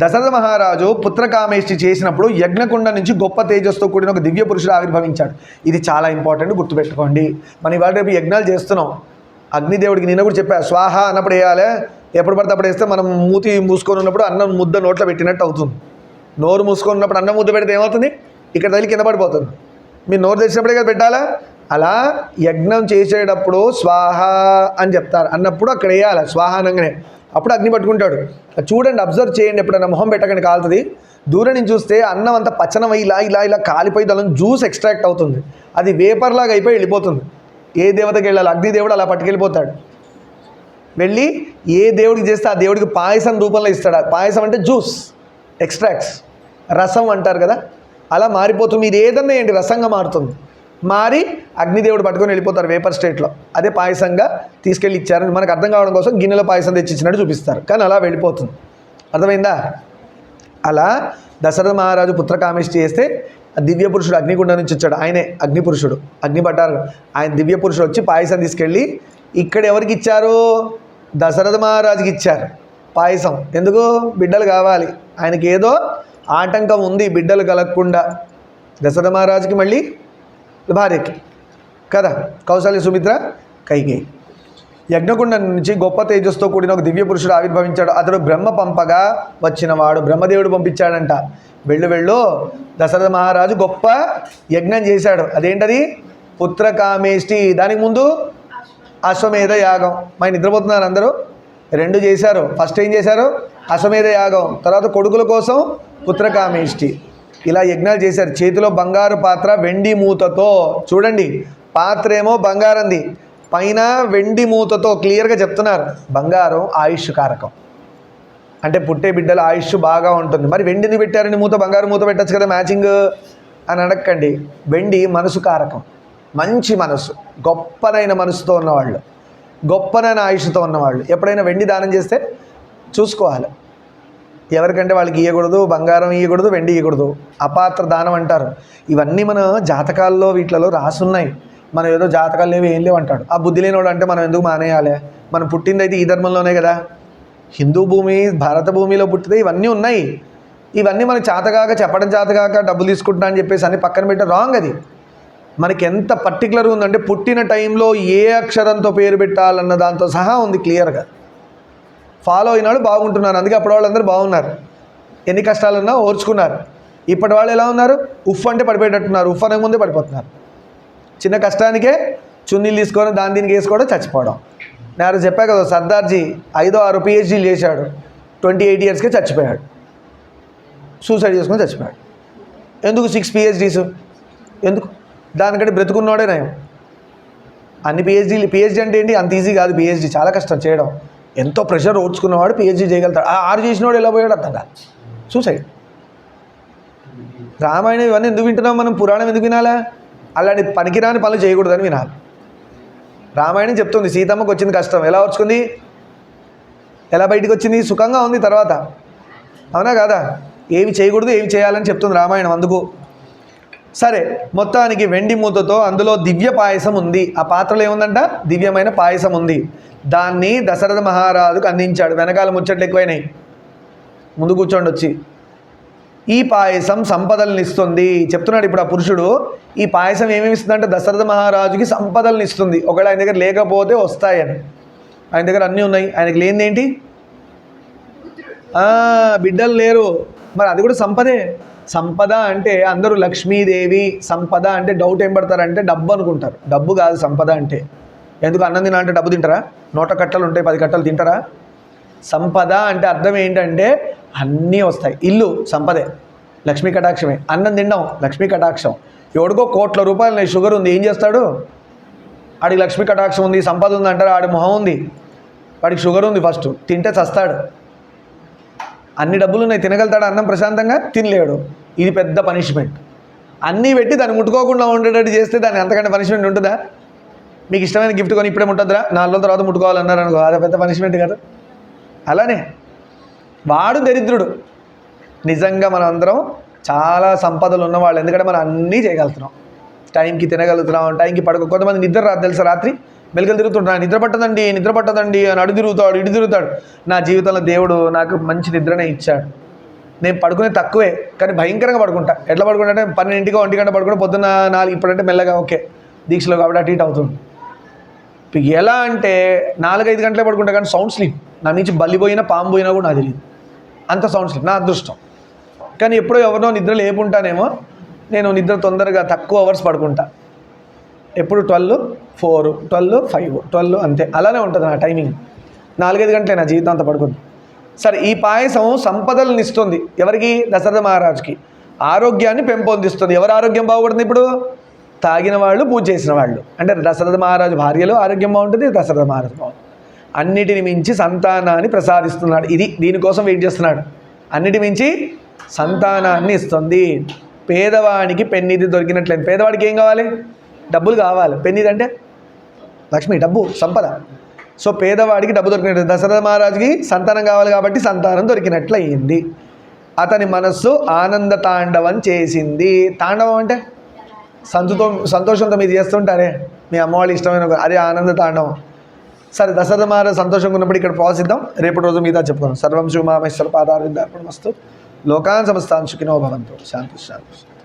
దశరథ మహారాజు పుత్రకామేష్టి చేసినప్పుడు యజ్ఞకుండ నుంచి గొప్ప తేజస్తో కూడిన ఒక దివ్య పురుషుడు ఆవిర్భవించాడు. ఇది చాలా ఇంపార్టెంట్, గుర్తుపెట్టుకోండి. మనం ఇవాళ రేపు యజ్ఞాలు చేస్తున్నాం. అగ్నిదేవుడికి నిన్న కూడా చెప్పా, స్వాహ అన్నప్పుడు వేయాలి. ఎప్పుడు పడితే అప్పుడు వేస్తే మనం మూతి మూసుకొని ఉన్నప్పుడు అన్నం ముద్ద నోట్లో పెట్టినట్టు అవుతుంది. నోరు మూసుకొని ఉన్నప్పుడు అన్నం ముద్ద పెడితే ఏమవుతుంది? ఇక్కడ తగిలి కింద పడిపోతుంది. మీరు నోరు తెచ్చినప్పుడే కదా పెట్టాలా. అలా యజ్ఞం చేసేటప్పుడు స్వాహ అని చెప్తారు. అన్నప్పుడు అక్కడ వేయాలి స్వాహ అనగానే. అప్పుడు అగ్ని పట్టుకుంటాడు. చూడండి, అబ్జర్వ్ చేయండి. ఎప్పుడైనా మొహం పెట్టకండి, కాలుతుంది. దూరం నుంచి చూస్తే అన్నం అంతా పచ్చనమై ఇలా కాలిపోయి దాని జ్యూస్ ఎక్స్ట్రాక్ట్ అవుతుంది. అది వేపర్లాగా అయిపోయి వెళ్ళిపోతుంది. ఏ దేవతకి వెళ్ళాలి? అగ్నిదేవుడు అలా పట్టుకెళ్ళిపోతాడు. వెళ్ళి ఏ దేవుడికి చేస్తే ఆ దేవుడికి పాయసం రూపంలో ఇస్తాడు. పాయసం అంటే జ్యూస్, ఎక్స్ట్రాక్ట్స్, రసం అంటారు కదా, అలా మారిపోతుంది. మీరు ఏదన్నా ఏంటి రసంగా మారుతుంది. మారి అగ్నిదేవుడు పట్టుకొని వెళ్ళిపోతారు వేపర్ స్టేట్లో. అదే పాయసంగా తీసుకెళ్ళి ఇచ్చారని మనకు అర్థం కావడం కోసం గిన్నెలో పాయసం తెచ్చిచ్చినట్టు చూపిస్తారు. కానీ అలా వెళ్ళిపోతుంది. అర్థమైందా? అలా దశరథ మహారాజు పుత్రకామేష్టి చేస్తే దివ్య పురుషుడు అగ్నిగుండ నుంచి వచ్చాడు. ఆయనే అగ్నిపురుషుడు, అగ్ని పట్టారు. ఆయన దివ్య పురుషుడు వచ్చి పాయసం తీసుకెళ్ళి ఇక్కడ ఎవరికి ఇచ్చారు? దశరథ మహారాజుకి ఇచ్చారు. పాయసం. ఎందుకు? బిడ్డలు కావాలి. ఆయనకి ఏదో ఆటంకం ఉంది బిడ్డలు కలగకుండా. దశరథ మహారాజుకి మళ్ళీ భార్యకి కదా, కౌసల్య, సుమిత్ర, కైకేయి. యజ్ఞకుండం నుంచి గొప్ప తేజస్తో కూడిన ఒక దివ్య పురుషుడు ఆవిర్భవించాడు. అతడు బ్రహ్మ పంపగా వచ్చినవాడు. బ్రహ్మదేవుడు పంపించాడంట. వెళ్ళు దశరథ మహారాజు గొప్ప యజ్ఞం చేశాడు. అదేంటది? పుత్రకామేష్టి. దానికి ముందు అశ్వమేధ యాగం. మరి నిద్రపోతున్నారు అందరూ. 2 చేశారు. ఫస్ట్ ఏం చేశారు? అశ్వమేధ యాగం. తర్వాత కొడుకుల కోసం పుత్రకామేష్టి. ఇలా యజ్ఞాలు చేశారు. చేతిలో బంగారు పాత్ర, వెండి మూతతో. చూడండి, పాత్ర ఏమో బంగారంది, పైన వెండి మూతతో. క్లియర్గా చెప్తున్నారు, బంగారం ఆయుష్ కారకం. అంటే పుట్టే బిడ్డల ఆయుష్ బాగా ఉంటుంది. మరి వెండిని పెట్టారని మూత బంగారు మూత పెట్టచ్చు కదా, మ్యాచింగ్ అని అడగండి. వెండి మనసు కారకం. మంచి మనసు, గొప్పనైన మనసుతో ఉన్నవాళ్ళు, గొప్పనైన ఆయుష్తో ఉన్నవాళ్ళు ఎప్పుడైనా వెండి దానం చేస్తే చూసుకోవాలి. ఎవరికంటే వాళ్ళకి ఇవ్వకూడదు, బంగారం ఇవ్వకూడదు, వెండి ఇవ్వకూడదు. అపాత్ర దానం అంటారు. ఇవన్నీ మన జాతకాల్లో వీటిలలో రాసున్నాయి. మనం ఏదో జాతకాలు లేవు, ఏం లేవు అంటాడు. ఆ బుద్ధి లేనివాడు అంటే మనం ఎందుకు మానేయాలి? మనం పుట్టిందైతే ఈ ధర్మంలోనే కదా. హిందూ భూమి, భారత భూమిలో పుట్టితే ఇవన్నీ ఉన్నాయి. ఇవన్నీ మనకు చేతగాక, చెప్పడం చేతగాక డబ్బులు తీసుకుంటున్నా అని చెప్పేసి అన్ని పక్కన పెట్టే రాంగ్. అది మనకి ఎంత పర్టికులర్గా ఉందంటే పుట్టిన టైంలో ఏ అక్షరంతో పేరు పెట్టాలన్న దాంతో సహా ఉంది క్లియర్గా. ఫాలో అయినాడు బాగుంటున్నారు. అందుకే అప్పుడు వాళ్ళందరూ బాగున్నారు. ఎన్ని కష్టాలున్నా ఓర్చుకున్నారు. ఇప్పటి వాళ్ళు ఎలా ఉన్నారు? ఉఫ్ అంటే పడిపోయేటట్టున్నారు. ఉఫ్ అనే ముందే పడిపోతున్నారు. చిన్న కష్టానికే చున్నీలు తీసుకొని దాని దీనికి వేసుకోవడం, చచ్చిపోవడం. నేను చెప్పా కదా, సర్దార్జీ 5-6 PhDలు చేశాడు, 28 ఇయర్స్కే చచ్చిపోయాడు. సూసైడ్ చేసుకొని చచ్చిపోయాడు. ఎందుకు 6 PhDs? ఎందుకు? దానికంటే బ్రతుకున్నాడే నయం. అన్ని పిహెచ్డీ అంటే ఏంటి? అంత ఈజీ కాదు. పిహెచ్డీ చాలా కష్టం చేయడం. ఎంతో ప్రెషర్ ఓడ్చుకున్నవాడు పిహెచ్డీ చేయగలుగుతాడు. 6 చేసినవాడు ఎలా పోయాడు అర్థం కాదు. సూసైడ్. రామాయణం ఇవన్నీ ఎందుకు వింటున్నాం మనం? పురాణం ఎందుకు వినాలా? అలాంటి పనికిరాని పనులు చేయకూడదని వినాలి. రామాయణం చెప్తుంది సీతమ్మకు వచ్చింది కష్టం, ఎలా ఓర్చుకుంది, ఎలా బయటికి వచ్చింది, సుఖంగా ఉంది తర్వాత. అవునా కాదా? ఏమి చేయకూడదు, ఏమి చేయాలని చెప్తుంది రామాయణం. అందుకు సరే, మొత్తానికి వెండి మూతతో అందులో దివ్య పాయసం ఉంది. ఆ పాత్రలో ఏముందంట? దివ్యమైన పాయసం ఉంది. దాన్ని దశరథ మహారాజుకు అందించాడు. వెనకాల ముచ్చట్లు ఎక్కువైనాయి, ముందు కూర్చోండి వచ్చి. ఈ పాయసం సంపదలను ఇస్తుంది చెప్తున్నాడు ఇప్పుడు ఆ పురుషుడు. ఈ పాయసం ఏమేమి ఇస్తుందంటే దశరథ మహారాజుకి సంపదలను ఇస్తుంది. ఒకవేళ ఆయన దగ్గర లేకపోతే వస్తాయని. ఆయన దగ్గర అన్నీ ఉన్నాయి, ఆయనకి లేనిదేంటి? బిడ్డలు లేరు. మరి అది కూడా సంపదే. సంపద అంటే అందరూ లక్ష్మీదేవి, సంపద అంటే డౌట్ ఏం పడతారంటే డబ్బు అనుకుంటారు. డబ్బు కాదు సంపద అంటే. ఎందుకు? అన్నం తినా అంటే డబ్బు తింటారా? 100 కట్టలు ఉంటాయి, 10 కట్టలు తింటారా? సంపద అంటే అర్థం ఏంటంటే అన్నీ వస్తాయి. ఇల్లు సంపదే, లక్ష్మీ కటాక్షమే. అన్నం తినడం లక్ష్మీ కటాక్షం. ఎవడికో కోట్ల రూపాయలు షుగర్ ఉంది, ఏం చేస్తాడు? ఆడికి లక్ష్మీ కటాక్షం ఉంది, సంపద ఉంది అంటారు. ఆడి మొహం ఉంది, వాడికి షుగర్ ఉంది, ఫస్ట్ తింటే చస్తాడు. అన్ని డబ్బులు ఉన్నాయి, తినగలుగుతాడు అన్నం ప్రశాంతంగా? తినలేడు. ఇది పెద్ద పనిష్మెంట్. అన్నీ పెట్టి దాన్ని ముట్టుకోకుండా ఉండేటట్టు చేస్తే దాన్ని అంతకంటే పనిష్మెంట్ ఉంటుందా? మీకు ఇష్టమైన గిఫ్ట్ కొని ఇప్పుడే ముట్టద్దురా, 4 రోజుల తర్వాత ముట్టుకోవాలన్నారు అనుకో, అది పెద్ద పనిష్మెంట్ కదా. అలానే వాడు దరిద్రుడు. నిజంగా మనం అందరం చాలా సంపదలు ఉన్నవాళ్ళు. ఎందుకంటే మనం అన్నీ చేయగలుగుతున్నాం, టైంకి తినగలుగుతున్నాం, టైంకి పడుకో. కొంతమంది నిద్ర రాదు తెలుసా, రాత్రి మెలకలు తిరుగుతుంటాడు. నిద్ర పట్టదండి అని అడు తిరుగుతాడు, ఇటు తిరుగుతాడు. నా జీవితంలో దేవుడు నాకు మంచి నిద్రనే ఇచ్చాడు. నేను పడుకునే తక్కువే, కానీ భయంకరంగా పడుకుంటా. ఎట్లా పడుకుంటా అంటే 12 1 గంట పడుకుంటా, పొద్దున్న 4. ఇప్పుడంటే మెల్లగా ఓకే, దీక్షలో కాబట్టి అటు ఇటు అవుతుంది. ఎలా అంటే 4-5 గంటలే పడుకుంటా, కానీ సౌండ్ స్లీప్. నా నుంచి బల్లి పోయినా పాము పోయినా కూడా నాకు తెలియదు, అంత సౌండ్ స్లీప్. నా అదృష్టం. కానీ ఎప్పుడో ఎవరినో నిద్ర లేపుంటానేమో, నేను నిద్ర తొందరగా తక్కువ అవర్స్ పడుకుంటా. ఎప్పుడు 12, 4, 12, 5, 12 అంతే. అలానే ఉంటుంది నా టైమింగ్. 4-5 గంటలే నా జీవితం అంతా పడుకుంది. సరే, ఈ పాయసం సంపదలను ఇస్తుంది. ఎవరికి? దశరథ మహారాజుకి. ఆరోగ్యాన్ని పెంపొందిస్తుంది. ఎవరి ఆరోగ్యం బాగుపడుతుంది ఇప్పుడు? తాగిన వాళ్ళు, పూజ చేసిన వాళ్ళు. అంటే దశరథ మహారాజు భార్యలో ఆరోగ్యం బాగుంటుంది, దశరథ మహారాజు బాగుంటుంది. అన్నిటిని మించి సంతానాన్ని ప్రసాదిస్తున్నాడు. ఇది దీనికోసం వెయిట్ చేస్తున్నాడు. అన్నిటి మించి సంతానాన్ని ఇస్తుంది. పేదవానికి పెన్నిధి దొరికినట్లేదు. పేదవాడికి ఏం కావాలి? డబ్బులు కావాలి. పెన్నిధి అంటే లక్ష్మి, డబ్బు, సంపద. సో పేదవాడికి డబ్బు దొరికినట్టు. దశరథ మహారాజుకి సంతానం కావాలి కాబట్టి సంతానం దొరికినట్లయింది. అతని మనస్సు ఆనంద తాండవం చేసింది. తాండవం అంటే సంతోషంతో మీరు చేస్తుంటారే, మీ అమ్మవాళ్ళు ఇష్టమైన, అదే ఆనంద తాండవం. సరే, దశరథ మహారాజు సంతోషంగా ఉన్నప్పుడు ఇక్కడ పాసిద్దాం, రేపటి రోజు మీద చెప్పుకుందాం. సర్వం శివమామేశ్వర పాదారవిందార్పణమస్తు. లోకాన్ సమస్తాన్ సుఖినో భవంతు. శాంతి శాంతి.